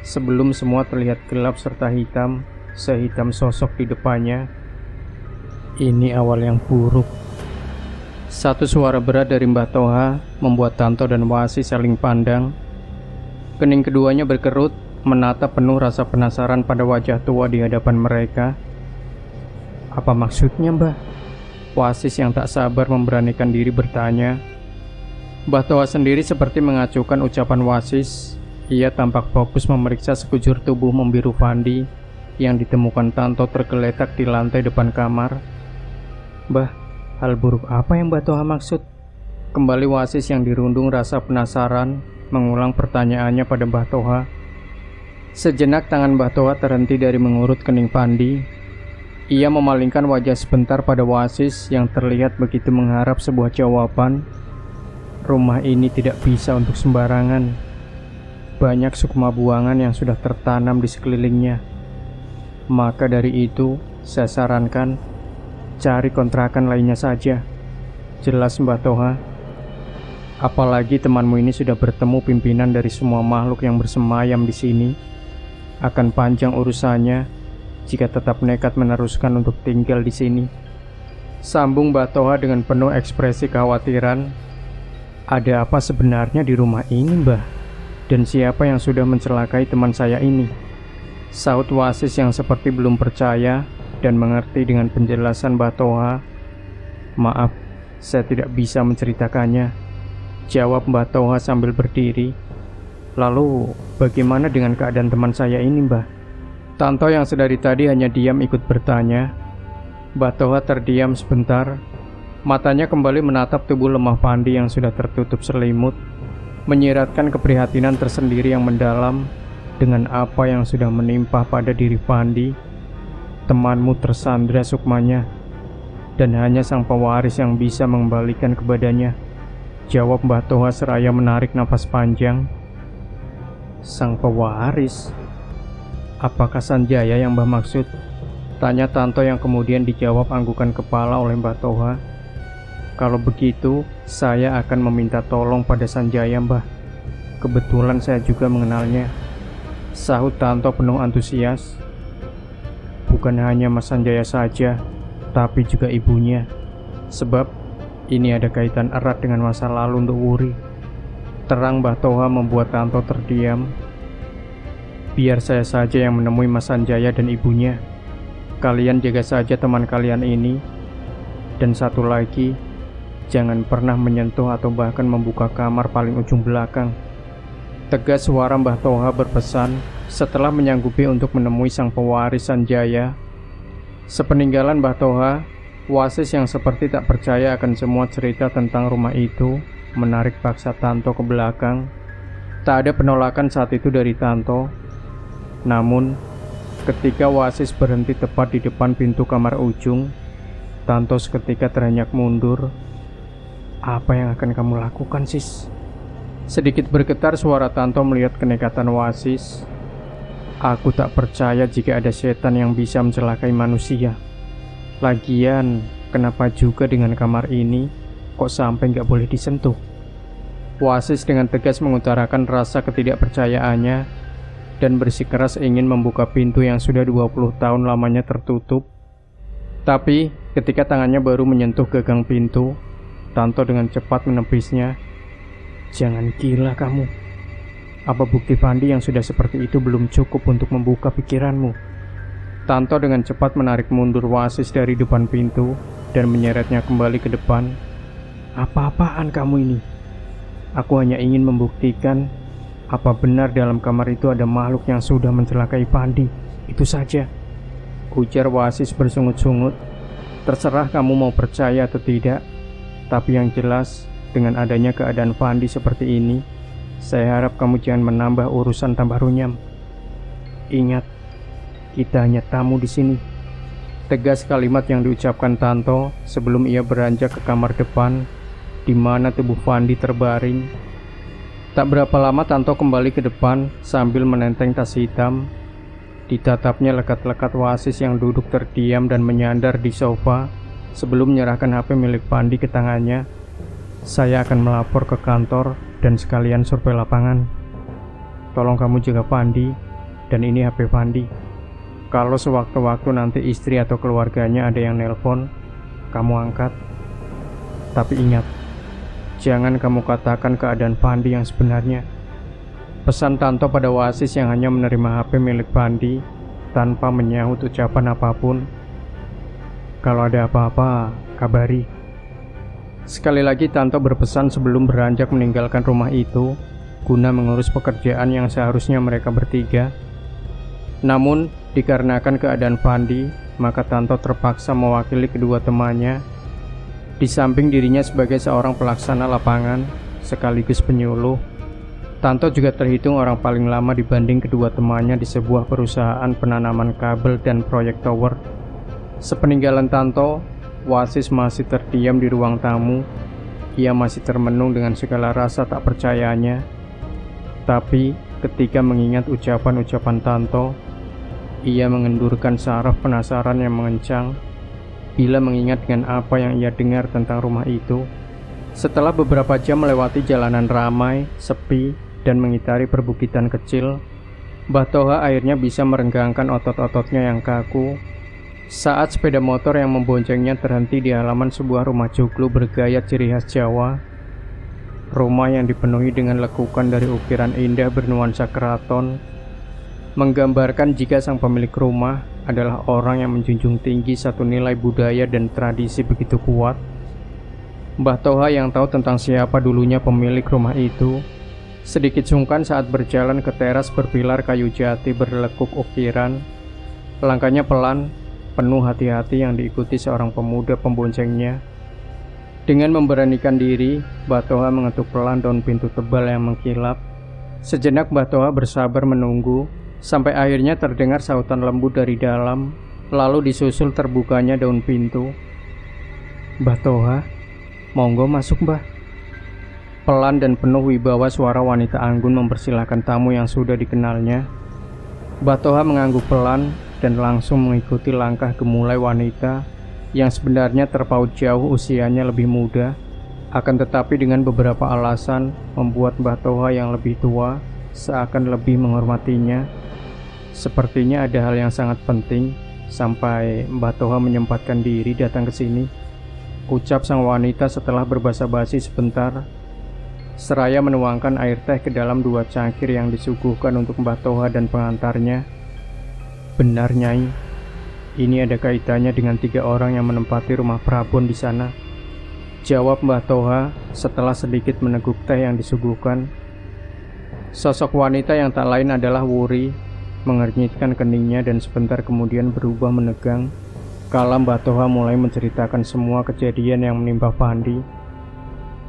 Speaker 1: sebelum semua terlihat gelap serta hitam, sehitam sosok di depannya. Ini awal yang buruk. Satu suara berat dari Mbah Toha membuat Tanto dan Wasi saling pandang. Kening keduanya berkerut, menatap penuh rasa penasaran pada wajah tua di hadapan mereka. Apa maksudnya, Mbah? Wasis yang tak sabar memberanikan diri bertanya. Mbah Toha sendiri seperti mengacuhkan ucapan Wasis. Ia tampak fokus memeriksa sekujur tubuh membiru Pandi yang ditemukan Tanto tergeletak di lantai depan kamar. Mbah, hal buruk apa yang Mbah Toha maksud? Kembali Wasis yang dirundung rasa penasaran mengulang pertanyaannya pada Mbah Toha. Sejenak tangan Mbah Toha terhenti dari mengurut kening Pandi. Ia memalingkan wajah sebentar pada Wasis yang terlihat begitu mengharap sebuah jawaban. Rumah ini tidak bisa untuk sembarangan. Banyak sukma buangan yang sudah tertanam di sekelilingnya. Maka dari itu, saya sarankan cari kontrakan lainnya saja. Jelas Mbah Toha. Apalagi temanmu ini sudah bertemu pimpinan dari semua makhluk yang bersemayam di sini. Akan panjang urusannya jika tetap nekat meneruskan untuk tinggal di sini. Sambung Mbah Toha dengan penuh ekspresi kekhawatiran. Ada apa sebenarnya di rumah ini, Mbah? Dan siapa yang sudah mencelakai teman saya ini? Saut Wasis yang seperti belum percaya dan mengerti dengan penjelasan Mbah Toha. Maaf, saya tidak bisa menceritakannya, jawab Mbah Toha sambil berdiri. Lalu, bagaimana dengan keadaan teman saya ini, Mbah? Tanto yang sedari tadi hanya diam ikut bertanya. Mbah Toha terdiam sebentar. Matanya kembali menatap tubuh lemah Pandi yang sudah tertutup selimut, menyiratkan keprihatinan tersendiri yang mendalam dengan apa yang sudah menimpa pada diri Pandi. Temanmu tersandra sukmanya, dan hanya sang pewaris yang bisa mengembalikan kepadanya, jawab Mbah Toha seraya menarik napas panjang. Sang pewaris? Apakah Sanjaya yang Mbah maksud? Tanya Tanto yang kemudian dijawab anggukan kepala oleh Mbah Toha. Kalau begitu, saya akan meminta tolong pada Sanjaya, Mbah. Kebetulan saya juga mengenalnya, sahut Tanto penuh antusias. Bukan hanya Mas Sanjaya saja, tapi juga ibunya. Sebab ini ada kaitan erat dengan masa lalu untuk Wuri. Terang Mbah Toha membuat Tanto terdiam. Biar saya saja yang menemui Mas Sanjaya dan ibunya. Kalian jaga saja teman kalian ini. Dan satu lagi, jangan pernah menyentuh atau bahkan membuka kamar paling ujung belakang. Tegas suara Mbah Toha berpesan setelah menyanggupi untuk menemui sang pewaris Sanjaya. Sepeninggalan Mbah Toha, Wasis yang seperti tak percaya akan semua cerita tentang rumah itu menarik paksa Tanto ke belakang. Tak ada penolakan saat itu dari Tanto. Namun, ketika Wasis berhenti tepat di depan pintu kamar ujung, Tanto seketika terenyak mundur. Apa yang akan kamu lakukan, Sis? Sedikit bergetar suara Tanto melihat kenekatan Wasis. Aku tak percaya jika ada setan yang bisa mencelakai manusia. Lagian, kenapa juga dengan kamar ini kok sampai nggak boleh disentuh? Wasis dengan tegas mengutarakan rasa ketidakpercayaannya dan bersikeras ingin membuka pintu yang sudah 20 tahun lamanya tertutup. Tapi ketika tangannya baru menyentuh gagang pintu, Tanto dengan cepat menepisnya. Jangan gila kamu. Apa bukti Pandi yang sudah seperti itu belum cukup untuk membuka pikiranmu? Tanto dengan cepat menarik mundur Wasis dari depan pintu dan menyeretnya kembali ke depan. Apa-apaan kamu ini? Aku hanya ingin membuktikan apa benar dalam kamar itu ada makhluk yang sudah mencelakai Pandi. Itu saja, ujar Wasis bersungut-sungut. Terserah kamu mau percaya atau tidak, tapi yang jelas dengan adanya keadaan Pandi seperti ini, saya harap kamu jangan menambah urusan tambah runyam. Ingat, kita hanya tamu di sini. Tegas kalimat yang diucapkan Tanto sebelum ia beranjak ke kamar depan, di mana tubuh Pandi terbaring. Tak berapa lama Tanto kembali ke depan sambil menenteng tas hitam. Ditatapnya lekat-lekat Wasis yang duduk terdiam dan menyandar di sofa sebelum menyerahkan HP milik Pandi ke tangannya. Saya akan melapor ke kantor dan sekalian survei lapangan. Tolong kamu jaga Pandi, dan ini HP Pandi. Kalau sewaktu-waktu nanti istri atau keluarganya ada yang nelpon, kamu angkat. Tapi ingat, jangan kamu katakan keadaan Pandi yang sebenarnya. Pesan Tanto pada Wasis yang hanya menerima HP milik Pandi tanpa menyahut ucapan apapun. Kalau ada apa-apa, kabari. Sekali lagi Tanto berpesan sebelum beranjak meninggalkan rumah itu guna mengurus pekerjaan yang seharusnya mereka bertiga. Namun, dikarenakan keadaan Pandi, maka Tanto terpaksa mewakili kedua temannya. Di samping dirinya sebagai seorang pelaksana lapangan sekaligus penyuluh, Tanto juga terhitung orang paling lama dibanding kedua temannya di sebuah perusahaan penanaman kabel dan proyek tower. Sepeninggalan Tanto, Wasis masih terdiam di ruang tamu. Ia masih termenung dengan segala rasa tak percayanya. Tapi ketika mengingat ucapan-ucapan Tanto, ia mengendurkan saraf penasaran yang mengencang bila mengingat dengan apa yang ia dengar tentang rumah itu. Setelah beberapa jam melewati jalanan ramai, sepi, dan mengitari perbukitan kecil, Mbah Toha akhirnya bisa merenggangkan otot-ototnya yang kaku saat sepeda motor yang memboncengnya terhenti di halaman sebuah rumah joglo bergaya ciri khas Jawa. Rumah yang dipenuhi dengan lekukan dari ukiran indah bernuansa keraton, menggambarkan jika sang pemilik rumah adalah orang yang menjunjung tinggi satu nilai budaya dan tradisi begitu kuat. Mbah Toha yang tahu tentang siapa dulunya pemilik rumah itu sedikit sungkan saat berjalan ke teras berpilar kayu jati berlekuk ukiran. Langkahnya pelan, penuh hati-hati yang diikuti seorang pemuda pemboncengnya. Dengan memberanikan diri, Mbah Toha mengetuk pelan daun pintu tebal yang mengkilap. Sejenak Mbah Toha bersabar menunggu, sampai akhirnya terdengar sautan lembut dari dalam, lalu disusul terbukanya daun pintu. "Mbah Toha, monggo masuk, Mbah." Pelan dan penuh wibawa suara wanita anggun mempersilahkan tamu yang sudah dikenalnya. Mbah Toha mengangguk pelan dan langsung mengikuti langkah gemulai wanita yang sebenarnya terpaut jauh usianya lebih muda, akan tetapi dengan beberapa alasan membuat Mbah Toha yang lebih tua seakan lebih menghormatinya. Sepertinya ada hal yang sangat penting sampai Mbah Toha menyempatkan diri datang ke sini, ucap sang wanita setelah berbasa-basi sebentar, seraya menuangkan air teh ke dalam dua cangkir yang disuguhkan untuk Mbah Toha dan pengantarnya. "Benar, Nyai. Ini ada kaitannya dengan 3 orang yang menempati rumah Prabon di sana," jawab Mbah Toha setelah sedikit meneguk teh yang disuguhkan. Sosok wanita yang tak lain adalah Wuri, mengernyitkan keningnya dan sebentar kemudian berubah menegang kala Mbah Toha mulai menceritakan semua kejadian yang menimpa Pandi.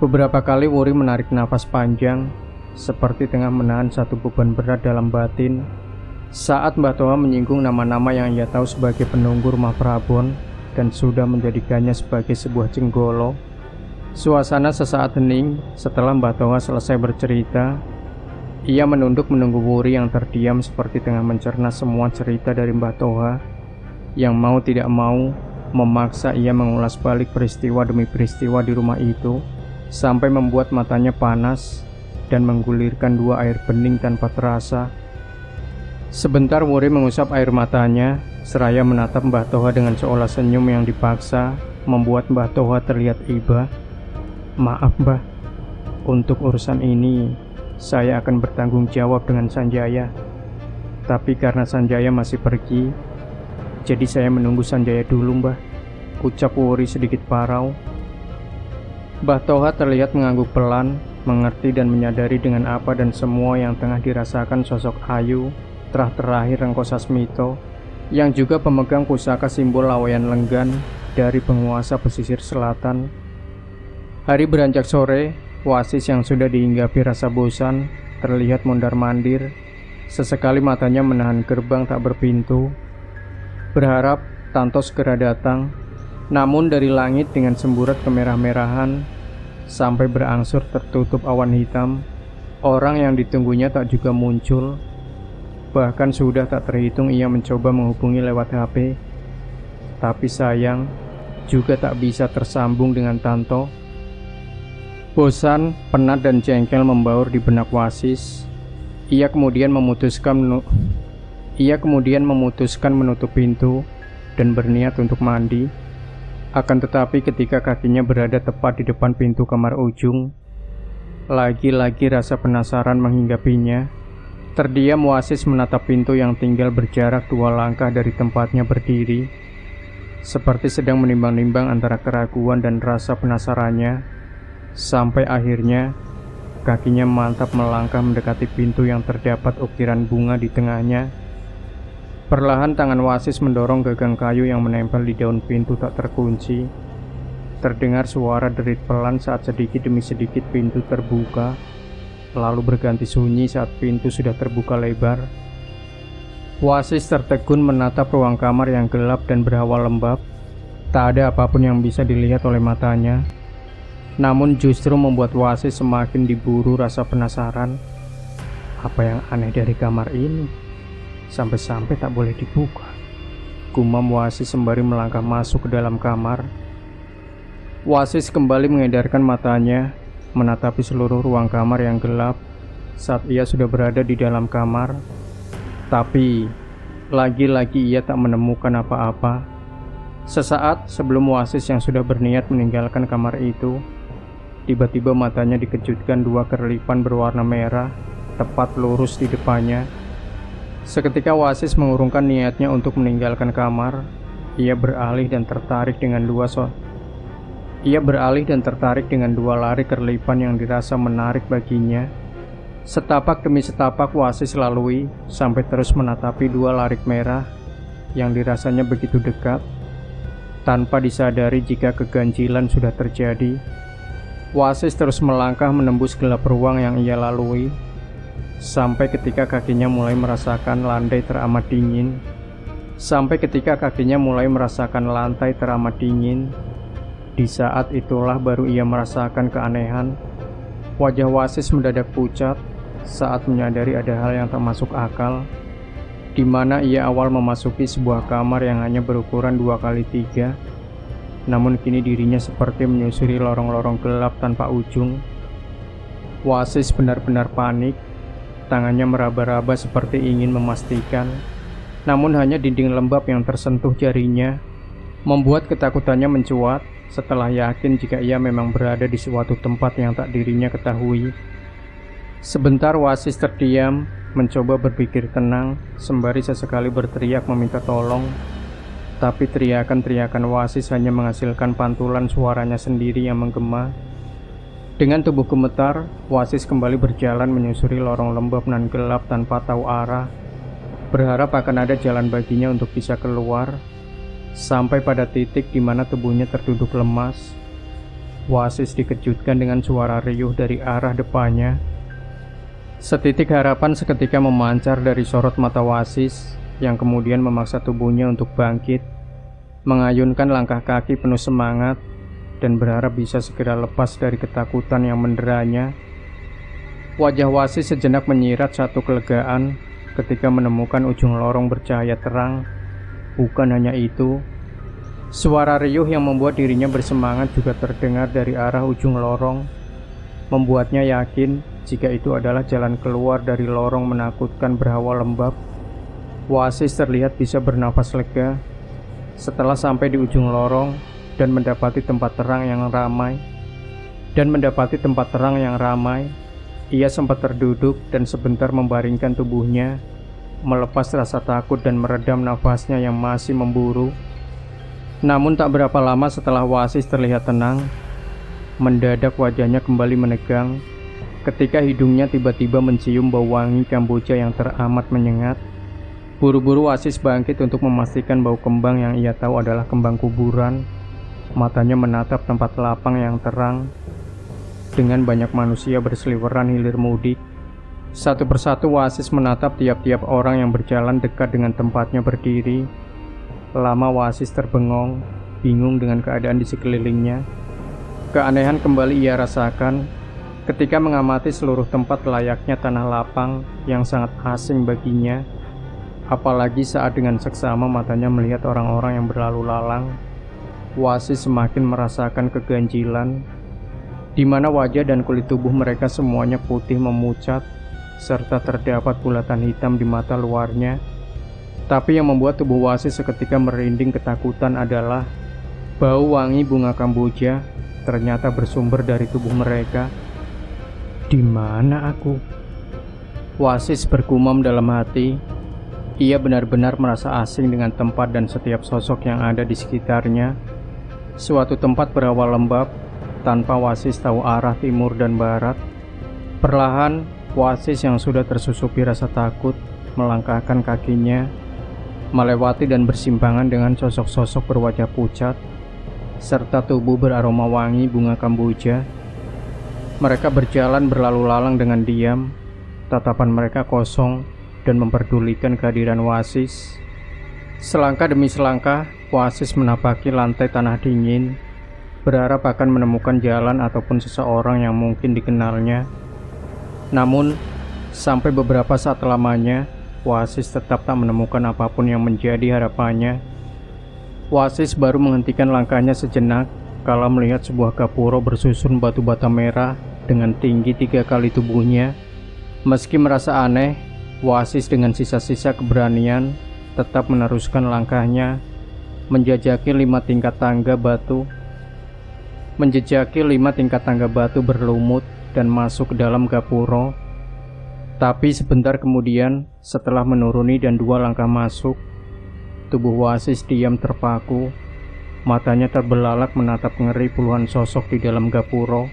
Speaker 1: Beberapa kali Wuri menarik nafas panjang, seperti tengah menahan satu beban berat dalam batin, saat Mbah Toha menyinggung nama-nama yang ia tahu sebagai penunggu rumah Prabon dan sudah menjadikannya sebagai sebuah jenggolo. Suasana sesaat hening setelah Mbah Toha selesai bercerita. Ia menunduk menunggu Wuri yang terdiam seperti tengah mencerna semua cerita dari Mbah Toha, yang mau tidak mau memaksa ia mengulas balik peristiwa demi peristiwa di rumah itu, sampai membuat matanya panas dan menggulirkan 2 air bening tanpa terasa. Sebentar Wuri mengusap air matanya, seraya menatap Mbah Toha dengan seolah senyum yang dipaksa, membuat Mbah Toha terlihat iba. "Maaf, Mbah, untuk urusan ini saya akan bertanggung jawab dengan Sanjaya. Tapi karena Sanjaya masih pergi, jadi saya menunggu Sanjaya dulu, Mbah," ucap Wuri sedikit parau. Mbah Toha terlihat mengangguk pelan, mengerti dan menyadari dengan apa dan semua yang tengah dirasakan sosok Ayu, terakhir Rengko Sasmito, yang juga pemegang pusaka simbol Laweyan Lenggan dari penguasa pesisir selatan. Hari beranjak sore, Wasis yang sudah dihinggapi rasa bosan terlihat mondar-mandir. Sesekali matanya menahan gerbang tak berpintu, berharap Tanto segera datang. Namun dari langit dengan semburat kemerah-merahan sampai berangsur tertutup awan hitam, orang yang ditunggunya tak juga muncul. Bahkan sudah tak terhitung ia mencoba menghubungi lewat HP, tapi sayang juga tak bisa tersambung dengan Tanto. Bosan, penat dan jengkel membaur di benak Wasis. Ia kemudian memutuskan menutup pintu dan berniat untuk mandi. Akan tetapi ketika kakinya berada tepat di depan pintu kamar ujung, lagi-lagi rasa penasaran menghinggapinya. Terdiam Wasis menatap pintu yang tinggal berjarak 2 langkah dari tempatnya berdiri, seperti sedang menimbang-nimbang antara keraguan dan rasa penasarannya, sampai akhirnya kakinya mantap melangkah mendekati pintu yang terdapat ukiran bunga di tengahnya. Perlahan tangan Wasis mendorong gagang kayu yang menempel di daun pintu tak terkunci. Terdengar suara derit pelan saat sedikit demi sedikit pintu terbuka. lalu berganti sunyi saat pintu sudah terbuka lebar. Wasis tertegun menatap ruang kamar yang gelap dan berawa lembab. Tak ada apapun yang bisa dilihat oleh matanya. Namun justru membuat Wasis semakin diburu rasa penasaran. Apa yang aneh dari kamar ini? Sampai-sampai tak boleh dibuka. Gumam Wasis sembari melangkah masuk ke dalam kamar. Wasis kembali mengedarkan matanya, menatapi seluruh ruang kamar yang gelap saat ia sudah berada di dalam kamar. Tapi, lagi-lagi ia tak menemukan apa-apa. Sesaat sebelum Wasis yang sudah berniat meninggalkan kamar itu, tiba-tiba matanya dikejutkan dua kerlipan berwarna merah, tepat lurus di depannya. Seketika Wasis mengurungkan niatnya untuk meninggalkan kamar, ia beralih dan tertarik dengan dua lari kerlipan yang dirasa menarik baginya. Setapak demi setapak Wasis lalui sampai terus menatapi dua larik merah yang dirasanya begitu dekat. Tanpa disadari jika keganjilan sudah terjadi, Wasis terus melangkah menembus gelap ruang yang ia lalui, sampai ketika kakinya mulai merasakan lantai teramat dingin. Di saat itulah baru ia merasakan keanehan. Wajah Wasis mendadak pucat saat menyadari ada hal yang tak masuk akal, di mana ia awal memasuki sebuah kamar yang hanya berukuran 2x3, namun kini dirinya seperti menyusuri lorong-lorong gelap tanpa ujung. Wasis benar-benar panik, tangannya meraba-raba seperti ingin memastikan, namun hanya dinding lembab yang tersentuh jarinya membuat ketakutannya mencuat setelah yakin jika ia memang berada di suatu tempat yang tak dirinya ketahui. Sebentar Wasis terdiam, mencoba berpikir tenang, sembari sesekali berteriak meminta tolong. Tapi teriakan-teriakan Wasis hanya menghasilkan pantulan suaranya sendiri yang menggema. Dengan tubuh gemetar, Wasis kembali berjalan menyusuri lorong lembab nan gelap tanpa tahu arah, berharap akan ada jalan baginya untuk bisa keluar. Sampai pada titik di mana tubuhnya terduduk lemas, Wasis dikejutkan dengan suara riuh dari arah depannya. Setitik harapan seketika memancar dari sorot mata Wasis, yang kemudian memaksa tubuhnya untuk bangkit, mengayunkan langkah kaki penuh semangat, dan berharap bisa segera lepas dari ketakutan yang menderanya. Wajah Wasis sejenak menyirat satu kelegaan ketika menemukan ujung lorong bercahaya terang. Bukan hanya itu, suara riuh yang membuat dirinya bersemangat juga terdengar dari arah ujung lorong, membuatnya yakin jika itu adalah jalan keluar dari lorong menakutkan berhawa lembab. Wasis terlihat bisa bernafas lega setelah sampai di ujung lorong dan mendapati tempat terang yang ramai. Ia sempat terduduk dan sebentar membaringkan tubuhnya, melepas rasa takut dan meredam nafasnya yang masih memburu. Namun tak berapa lama setelah Wasis terlihat tenang, mendadak wajahnya kembali menegang ketika hidungnya tiba-tiba mencium bau wangi kamboja yang teramat menyengat. Buru-buru Wasis bangkit untuk memastikan bau kembang yang ia tahu adalah kembang kuburan. Matanya menatap tempat lapang yang terang dengan banyak manusia berseliweran hilir mudik. Satu persatu Wasis menatap tiap-tiap orang yang berjalan dekat dengan tempatnya berdiri. Lama Wasis terbengong, bingung dengan keadaan di sekelilingnya. Keanehan kembali ia rasakan ketika mengamati seluruh tempat layaknya tanah lapang yang sangat asing baginya. Apalagi saat dengan seksama matanya melihat orang-orang yang berlalu lalang. Wasis semakin merasakan keganjilan, di mana wajah dan kulit tubuh mereka semuanya putih memucat, serta terdapat bulatan hitam di mata luarnya. Tapi yang membuat tubuh Wasis seketika merinding ketakutan adalah bau wangi bunga kamboja ternyata bersumber dari tubuh mereka. Di mana aku? Wasis bergumam dalam hati. Ia benar-benar merasa asing dengan tempat dan setiap sosok yang ada di sekitarnya. Suatu tempat berawa lembab, tanpa Wasis tahu arah timur dan barat. Perlahan, Wasis yang sudah tersusupi rasa takut melangkahkan kakinya, melewati dan bersimpangan dengan sosok-sosok berwajah pucat serta tubuh beraroma wangi bunga kamboja. Mereka berjalan berlalu lalang dengan diam, tatapan mereka kosong dan memperdulikan kehadiran Wasis. Selangkah demi selangkah, Wasis menapaki lantai tanah dingin, berharap akan menemukan jalan ataupun seseorang yang mungkin dikenalnya. Namun, sampai beberapa saat lamanya, Wasis tetap tak menemukan apapun yang menjadi harapannya. Wasis baru menghentikan langkahnya sejenak kala melihat sebuah gapura bersusun batu bata merah dengan tinggi 3 kali tubuhnya. Meski merasa aneh, Wasis dengan sisa-sisa keberanian tetap meneruskan langkahnya, menjejaki 5 tingkat tangga batu berlumut dan masuk ke dalam gapura. Tapi sebentar kemudian, setelah menuruni dan 2 langkah masuk, tubuh Wasis diam terpaku. Matanya terbelalak menatap ngeri puluhan sosok di dalam gapura.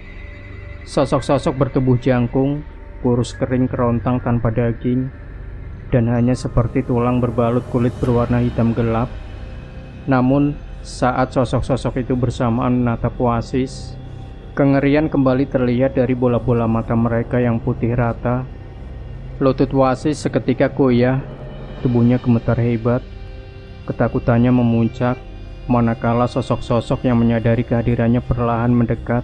Speaker 1: Sosok-sosok bertubuh jangkung, kurus kering kerontang tanpa daging, dan hanya seperti tulang berbalut kulit berwarna hitam gelap. Namun, saat sosok-sosok itu bersamaan menatap Wasis, kengerian kembali terlihat dari bola-bola mata mereka yang putih rata. Lutut Wasis seketika goyah, tubuhnya gemetar hebat. Ketakutannya memuncak, manakala sosok-sosok yang menyadari kehadirannya perlahan mendekat.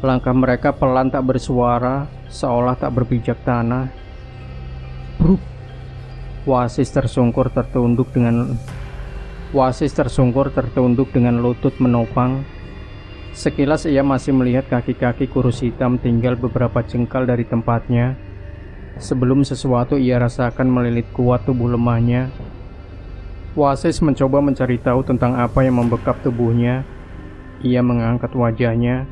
Speaker 1: Langkah mereka pelan tak bersuara, seolah tak berpijak tanah. Bruk! Wasis tersungkur tertunduk dengan lutut menopang. Sekilas ia masih melihat kaki-kaki kurus hitam tinggal beberapa jengkal dari tempatnya, sebelum sesuatu ia rasakan melilit kuat tubuh lemahnya. Wasis mencoba mencari tahu tentang apa yang membekap tubuhnya. Ia mengangkat wajahnya,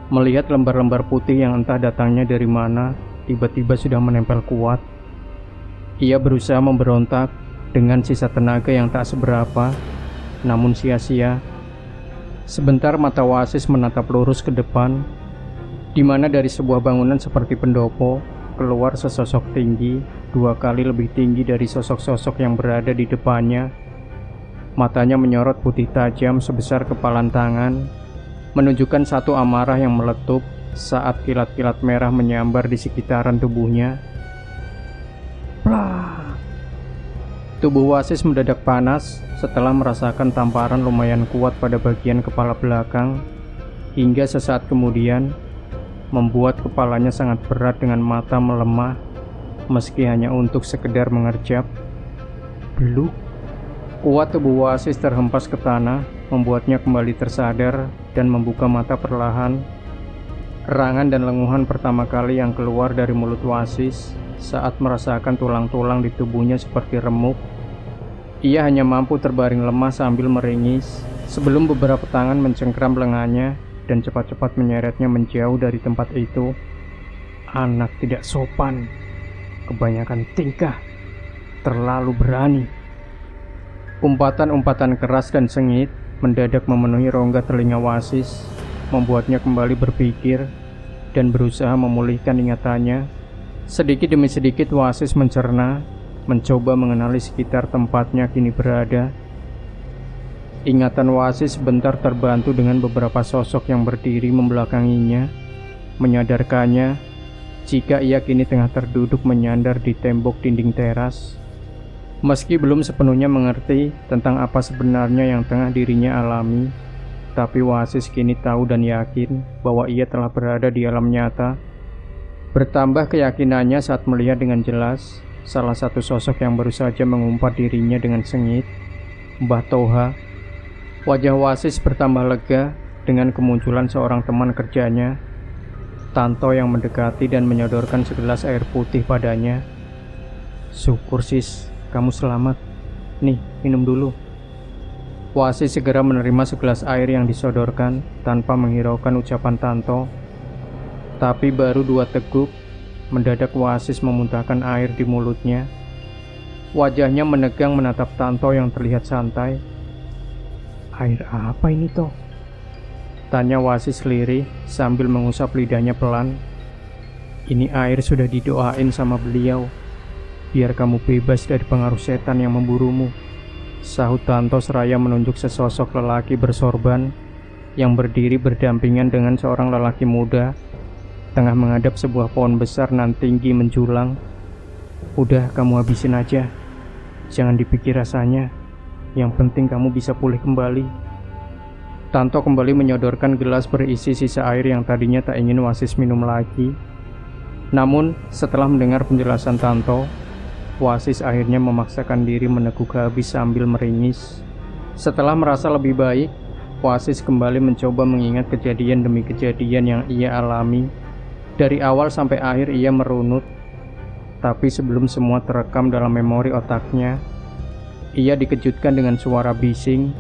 Speaker 1: melihat lembar-lembar putih yang entah datangnya dari mana, tiba-tiba sudah menempel kuat. Ia berusaha memberontak dengan sisa tenaga yang tak seberapa, namun sia-sia. Sebentar mata Wasis menatap lurus ke depan, di mana dari sebuah bangunan seperti pendopo keluar sesosok tinggi, 2 kali lebih tinggi dari sosok-sosok yang berada di depannya. Matanya menyorot putih tajam sebesar kepalan tangan, menunjukkan satu amarah yang meletup saat kilat-kilat merah menyambar di sekitaran tubuhnya. Plak! Tubuh Wasis mendadak panas setelah merasakan tamparan lumayan kuat pada bagian kepala belakang, hingga sesaat kemudian membuat kepalanya sangat berat dengan mata melemah, meski hanya untuk sekedar mengerjap. Beluk! Kuat tubuh Wasis terhempas ke tanah, membuatnya kembali tersadar dan membuka mata perlahan. Erangan dan lenguhan pertama kali yang keluar dari mulut Wasis saat merasakan tulang-tulang di tubuhnya seperti remuk. Ia hanya mampu terbaring lemah sambil meringis, sebelum beberapa tangan mencengkram lengannya dan cepat-cepat menyeretnya menjauh dari tempat itu. Anak tidak sopan, kebanyakan tingkah, terlalu berani. Umpatan-umpatan keras dan sengit mendadak memenuhi rongga telinga Wasis, membuatnya kembali berpikir dan berusaha memulihkan ingatannya. Sedikit demi sedikit Wasis mencerna, mencoba mengenali sekitar tempatnya kini berada. Ingatan Wasis sebentar terbantu dengan beberapa sosok yang berdiri membelakanginya, menyadarkannya jika ia kini tengah terduduk menyandar di tembok dinding teras. Meski belum sepenuhnya mengerti tentang apa sebenarnya yang tengah dirinya alami, tapi Wasis kini tahu dan yakin bahwa ia telah berada di alam nyata. Bertambah keyakinannya saat melihat dengan jelas salah satu sosok yang baru saja mengumpat dirinya dengan sengit, Mbah Toha. Wajah Wasis bertambah lega dengan kemunculan seorang teman kerjanya, Tanto, yang mendekati dan menyodorkan segelas air putih padanya. Syukur sis, kamu selamat. Nih, minum dulu. Wasis segera menerima segelas air yang disodorkan tanpa menghiraukan ucapan Tanto. Tapi baru 2 teguk, mendadak Wasis memuntahkan air di mulutnya. Wajahnya menegang menatap Tanto yang terlihat santai. Air apa ini toh? Tanya Wasis lirih sambil mengusap lidahnya pelan. Ini air sudah didoain sama beliau, biar kamu bebas dari pengaruh setan yang memburumu, sahut Tanto seraya menunjuk sesosok lelaki bersorban yang berdiri berdampingan dengan seorang lelaki muda tengah menghadap sebuah pohon besar nan tinggi menjulang. Udah, kamu habisin aja. Jangan dipikir rasanya. Yang penting kamu bisa pulih kembali. Tanto kembali menyodorkan gelas berisi sisa air yang tadinya tak ingin Wasis minum lagi. Namun, setelah mendengar penjelasan Tanto, Wasis akhirnya memaksakan diri meneguk habis sambil meringis. Setelah merasa lebih baik, Wasis kembali mencoba mengingat kejadian demi kejadian yang ia alami. Dari awal sampai akhir ia merunut, tapi sebelum semua terekam dalam memori otaknya, ia dikejutkan dengan suara bising,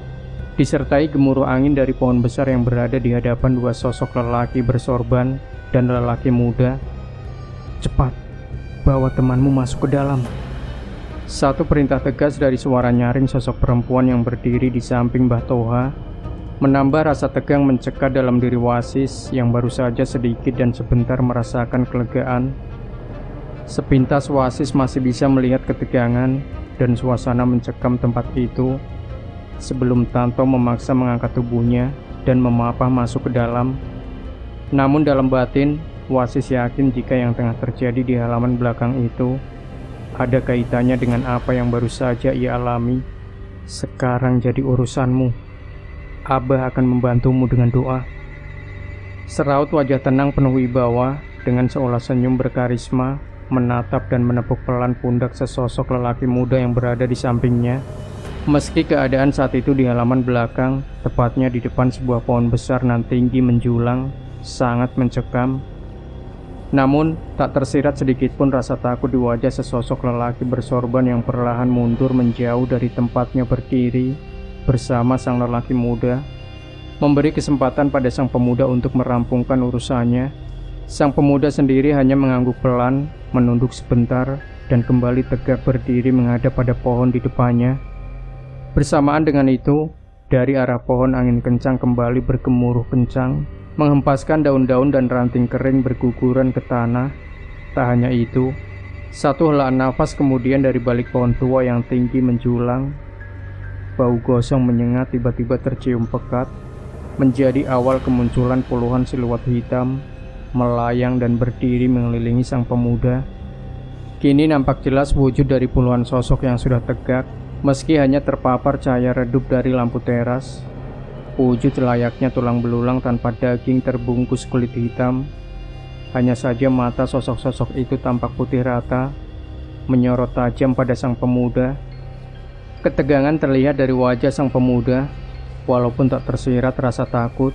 Speaker 1: disertai gemuruh angin dari pohon besar yang berada di hadapan dua sosok lelaki bersorban dan lelaki muda. Cepat, bawa temanmu masuk ke dalam. Satu perintah tegas dari suara nyaring sosok perempuan yang berdiri di samping Mbah Toha menambah rasa tegang mencekat dalam diri Wasis yang baru saja sedikit dan sebentar merasakan kelegaan. Sepintas Wasis masih bisa melihat ketegangan dan suasana mencekam tempat itu sebelum Tanto memaksa mengangkat tubuhnya dan memapah masuk ke dalam. Namun dalam batin, Wasis yakin jika yang tengah terjadi di halaman belakang itu ada kaitannya dengan apa yang baru saja ia alami. Sekarang jadi urusanmu. Abah akan membantumu dengan doa. Seraut wajah tenang penuh wibawa dengan seolah senyum berkarisma menatap dan menepuk pelan pundak sesosok lelaki muda yang berada di sampingnya. Meski keadaan saat itu di halaman belakang, tepatnya di depan sebuah pohon besar nan tinggi menjulang, sangat mencekam. Namun, tak tersirat sedikitpun rasa takut di wajah sesosok lelaki bersorban yang perlahan mundur menjauh dari tempatnya berdiri bersama sang lelaki muda, memberi kesempatan pada sang pemuda untuk merampungkan urusannya. Sang pemuda sendiri hanya mengangguk pelan, menunduk sebentar, dan kembali tegak berdiri menghadap pada pohon di depannya. Bersamaan dengan itu, dari arah pohon angin kencang kembali bergemuruh kencang, menghempaskan daun-daun dan ranting kering berguguran ke tanah. Tak hanya itu, satu helaan nafas kemudian dari balik pohon tua yang tinggi menjulang, bau gosong menyengat tiba-tiba tercium pekat, menjadi awal kemunculan puluhan siluet hitam melayang dan berdiri mengelilingi sang pemuda. Kini nampak jelas wujud dari puluhan sosok yang sudah tegak, meski hanya terpapar cahaya redup dari lampu teras. Wujud layaknya tulang belulang tanpa daging terbungkus kulit hitam. Hanya saja mata sosok-sosok itu tampak putih rata, menyorot tajam pada sang pemuda. Ketegangan terlihat dari wajah sang pemuda, walaupun tak tersirat rasa takut,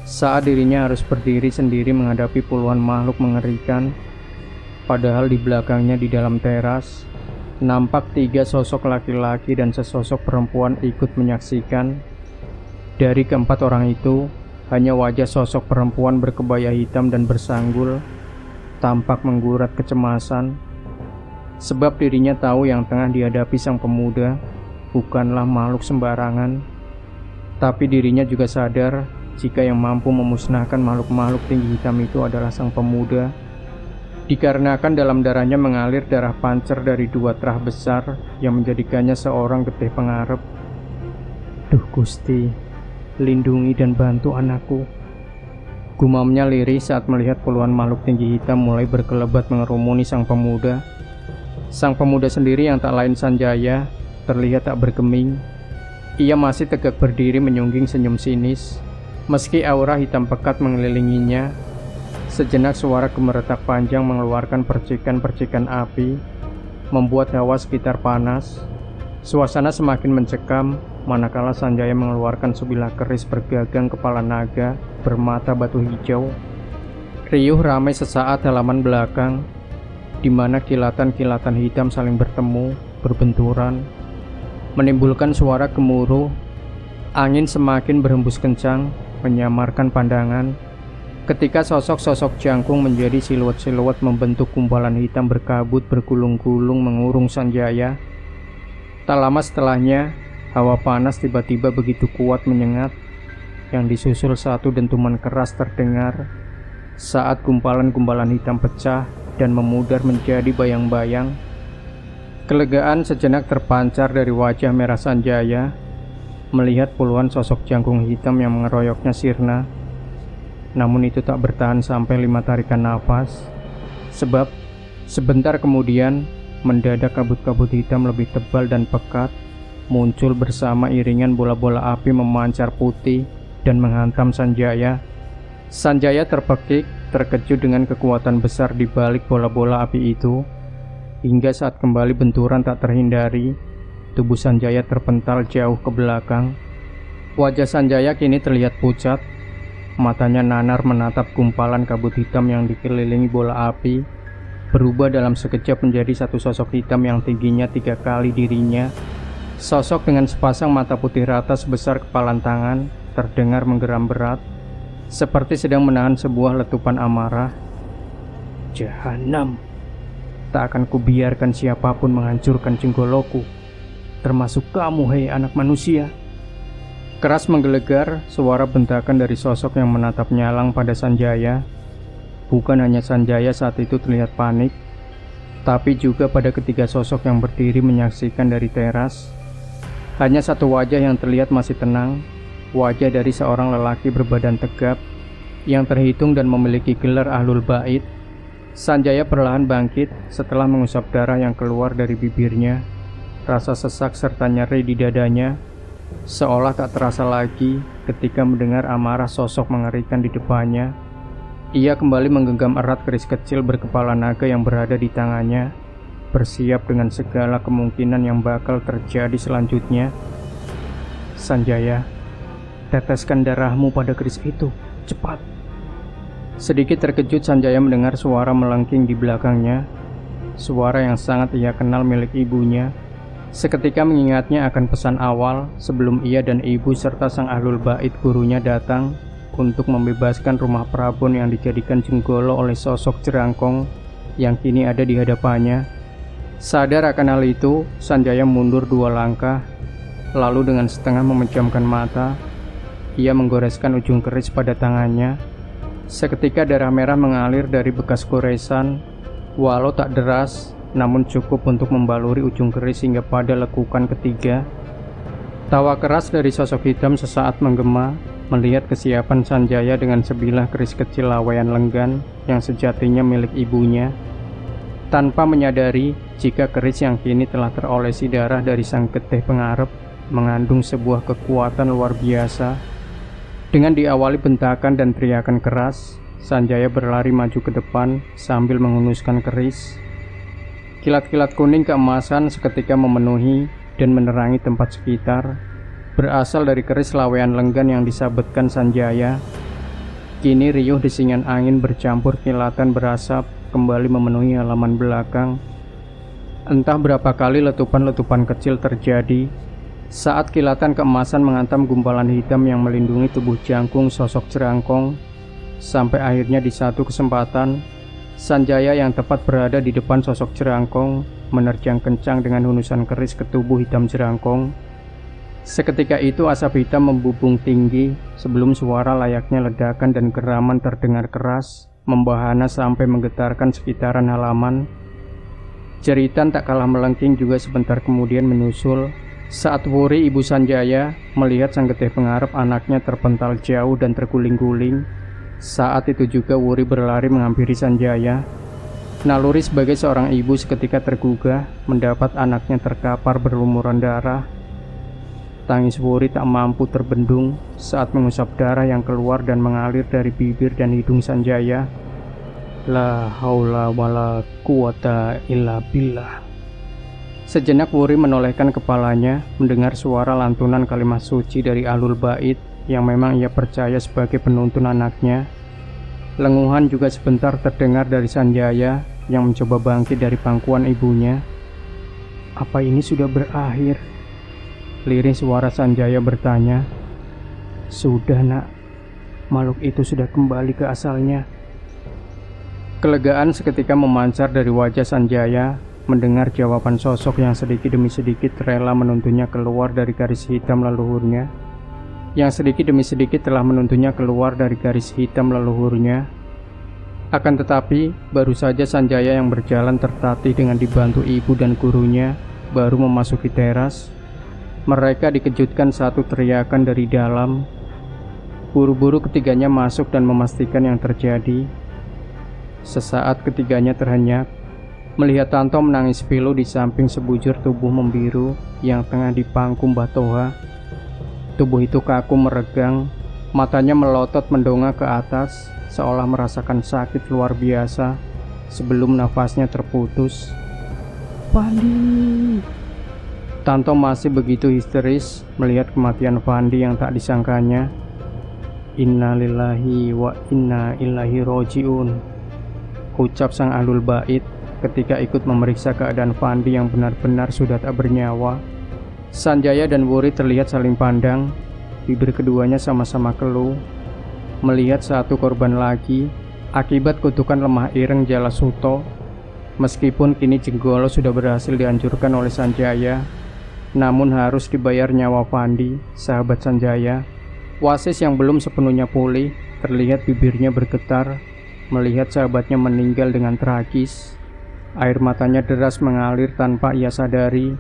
Speaker 1: saat dirinya harus berdiri sendiri menghadapi puluhan makhluk mengerikan. Padahal di belakangnya di dalam teras, nampak tiga sosok laki-laki dan sesosok perempuan ikut menyaksikan. Dari keempat orang itu, hanya wajah sosok perempuan berkebaya hitam dan bersanggul tampak menggurat kecemasan. Sebab dirinya tahu yang tengah dihadapi sang pemuda bukanlah makhluk sembarangan. Tapi dirinya juga sadar jika yang mampu memusnahkan makhluk-makhluk tinggi hitam itu adalah sang pemuda. Dikarenakan dalam darahnya mengalir darah pancer dari dua terah besar yang menjadikannya seorang getih pengarep. Duh Gusti, lindungi dan bantu anakku. Gumamnya lirih saat melihat puluhan makhluk tinggi hitam mulai berkelebat mengerumuni sang pemuda. Sang pemuda sendiri yang tak lain Sanjaya terlihat tak bergeming. Ia masih tegak berdiri menyungging senyum sinis. Meski aura hitam pekat mengelilinginya, sejenak suara gemeretak panjang mengeluarkan percikan-percikan api, membuat hawa sekitar panas. Suasana semakin mencekam, manakala Sanjaya mengeluarkan sebilah keris bergagang kepala naga bermata batu hijau. Riuh ramai sesaat halaman belakang, di mana kilatan-kilatan hitam saling bertemu, berbenturan, menimbulkan suara gemuruh. Angin semakin berhembus kencang, menyamarkan pandangan, ketika sosok-sosok jangkung menjadi siluet-siluet membentuk gumpalan hitam berkabut bergulung-gulung mengurung Sanjaya. Tak lama setelahnya, hawa panas tiba-tiba begitu kuat menyengat, yang disusul satu dentuman keras terdengar saat gumpalan-gumpalan hitam pecah dan memudar menjadi bayang-bayang. Kelegaan sejenak terpancar dari wajah merah Sanjaya melihat puluhan sosok jangkung hitam yang mengeroyoknya sirna. namun itu tak bertahan sampai 5 tarikan nafas. Sebab sebentar kemudian mendadak kabut-kabut hitam lebih tebal dan pekat muncul bersama iringan bola-bola api memancar putih dan menghantam Sanjaya. Sanjaya terpekik, terkejut dengan kekuatan besar di balik bola-bola api itu. Hingga saat kembali benturan tak terhindari, tubuh Sanjaya terpental jauh ke belakang. Wajah Sanjaya kini terlihat pucat. Matanya nanar menatap gumpalan kabut hitam yang dikelilingi bola api, berubah dalam sekejap menjadi satu sosok hitam yang tingginya 3 kali dirinya. Sosok dengan sepasang mata putih rata sebesar kepalan tangan terdengar menggeram berat, seperti sedang menahan sebuah letupan amarah. "Jahanam, tak akan kubiarkan siapapun menghancurkan Jenggoloku, termasuk kamu, hei anak manusia." Keras menggelegar suara bentakan dari sosok yang menatap nyalang pada Sanjaya. Bukan hanya Sanjaya saat itu terlihat panik, tapi juga pada ketiga sosok yang berdiri menyaksikan dari teras. Hanya satu wajah yang terlihat masih tenang, wajah dari seorang lelaki berbadan tegap yang terhitung dan memiliki gelar Ahlul Bait. Sanjaya perlahan bangkit setelah mengusap darah yang keluar dari bibirnya. Rasa sesak serta nyeri di dadanya seolah tak terasa lagi ketika mendengar amarah sosok mengerikan di depannya. Ia kembali menggenggam erat keris kecil berkepala naga yang berada di tangannya, bersiap dengan segala kemungkinan yang bakal terjadi selanjutnya. "Sanjaya, teteskan darahmu pada keris itu, cepat." Sedikit terkejut Sanjaya mendengar suara melengking di belakangnya, suara yang sangat ia kenal milik ibunya. Seketika mengingatnya akan pesan awal sebelum ia dan ibu serta sang Ahlul Bait gurunya datang untuk membebaskan rumah Prabon yang dijadikan Jenggolo oleh sosok Jerangkong yang kini ada di hadapannya. Sadar akan hal itu, Sanjaya mundur 2 langkah, lalu dengan setengah memejamkan mata, ia menggoreskan ujung keris pada tangannya. Seketika darah merah mengalir dari bekas goresan, walau tak deras, namun cukup untuk membaluri ujung keris hingga pada lekukan ketiga. Tawa keras dari sosok hitam sesaat menggema melihat kesiapan Sanjaya dengan sebilah keris kecil lawean lenggan yang sejatinya milik ibunya. Tanpa menyadari jika keris yang kini telah terolesi darah dari sang getih pengarep mengandung sebuah kekuatan luar biasa. Dengan diawali bentakan dan teriakan keras, Sanjaya berlari maju ke depan sambil menghunuskan keris. Kilat-kilat kuning keemasan seketika memenuhi dan menerangi tempat sekitar, berasal dari keris lawean lenggan yang disabetkan Sanjaya. Kini riuh desingan angin bercampur kilatan berasap kembali memenuhi halaman belakang. Entah berapa kali letupan-letupan kecil terjadi saat kilatan keemasan menghantam gumpalan hitam yang melindungi tubuh jangkung sosok Jerangkong, sampai akhirnya di satu kesempatan Sanjaya yang tepat berada di depan sosok Jerangkong menerjang kencang dengan hunusan keris ke tubuh hitam Jerangkong. Seketika itu asap hitam membubung tinggi sebelum suara layaknya ledakan dan geraman terdengar keras membahana sampai menggetarkan sekitaran halaman. Jeritan tak kalah melengking juga sebentar kemudian menyusul saat Wuri ibu Sanjaya melihat sang getih pengarep anaknya terpental jauh dan terguling-guling. Saat itu juga Wuri berlari menghampiri Sanjaya. Naluri sebagai seorang ibu seketika tergugah mendapat anaknya terkapar berlumuran darah. Tangis Wuri tak mampu terbendung saat mengusap darah yang keluar dan mengalir dari bibir dan hidung Sanjaya. La haula wala quwata illa billah. Sejenak Wuri menolehkan kepalanya mendengar suara lantunan kalimat suci dari Ahlul Bait yang memang ia percaya sebagai penuntun anaknya. Lenguhan juga sebentar terdengar dari Sanjaya yang mencoba bangkit dari pangkuan ibunya. "Apa ini sudah berakhir?" Lirih suara Sanjaya bertanya. "Sudah nak, makhluk itu sudah kembali ke asalnya." Kelegaan seketika memancar dari wajah Sanjaya mendengar jawaban sosok yang sedikit demi sedikit rela menuntunnya keluar dari garis hitam leluhurnya. Yang sedikit demi sedikit telah menuntunnya keluar dari garis hitam leluhurnya. Akan tetapi, baru saja Sanjaya yang berjalan tertatih dengan dibantu ibu dan gurunya baru memasuki teras, mereka dikejutkan satu teriakan dari dalam. Buru-buru ketiganya masuk dan memastikan yang terjadi. Sesaat ketiganya terhenyak melihat Tanto menangis pilu di samping sebujur tubuh membiru yang tengah dipangku Mbah Toha. Tubuh itu kaku meregang, matanya melotot mendongak ke atas seolah merasakan sakit luar biasa sebelum nafasnya terputus. Fandi! Tanto masih begitu histeris melihat kematian Fandi yang tak disangkanya. Innalillahi wa inna ilaihi rojiun, ucap sang ahlul bait ketika ikut memeriksa keadaan Fandi yang benar-benar sudah tak bernyawa. Sanjaya dan Wuri terlihat saling pandang, bibir keduanya sama-sama keluh melihat satu korban lagi akibat kutukan lemah ireng Jala Suto. Meskipun kini Jenggolo sudah berhasil dihancurkan oleh Sanjaya, namun harus dibayar nyawa Fandi, sahabat Sanjaya. Wasis yang belum sepenuhnya pulih terlihat bibirnya bergetar melihat sahabatnya meninggal dengan tragis. Air matanya deras mengalir tanpa ia sadari.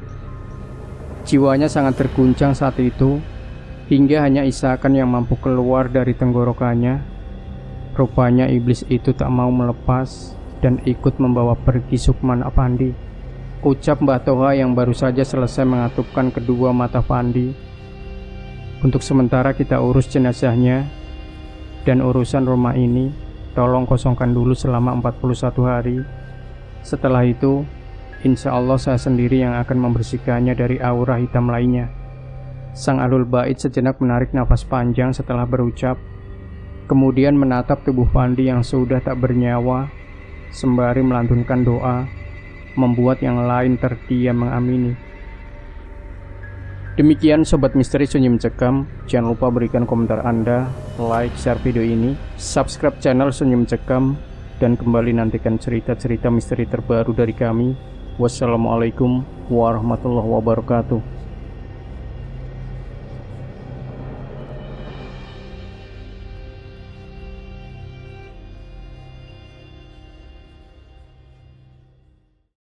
Speaker 1: Jiwanya sangat terguncang saat itu, hingga hanya isakan yang mampu keluar dari tenggorokannya. Rupanya iblis itu tak mau melepas dan ikut membawa pergi Sukman Fandi, ucap Mbah Toha yang baru saja selesai mengatupkan kedua mata Fandi. Untuk sementara kita urus jenazahnya, dan urusan rumah ini tolong kosongkan dulu selama 41 hari. Setelah itu, insya Allah saya sendiri yang akan membersihkannya dari aura hitam lainnya. Sang ahlul bait sejenak menarik nafas panjang setelah berucap, kemudian menatap tubuh Fandi yang sudah tak bernyawa, sembari melantunkan doa, membuat yang lain terdiam mengamini. Demikian Sobat Misteri Sunyi Mencekam. Jangan lupa berikan komentar Anda, like, share video ini, subscribe channel Sunyi Mencekam, dan kembali nantikan cerita-cerita misteri terbaru dari kami. Wassalamualaikum warahmatullahi wabarakatuh.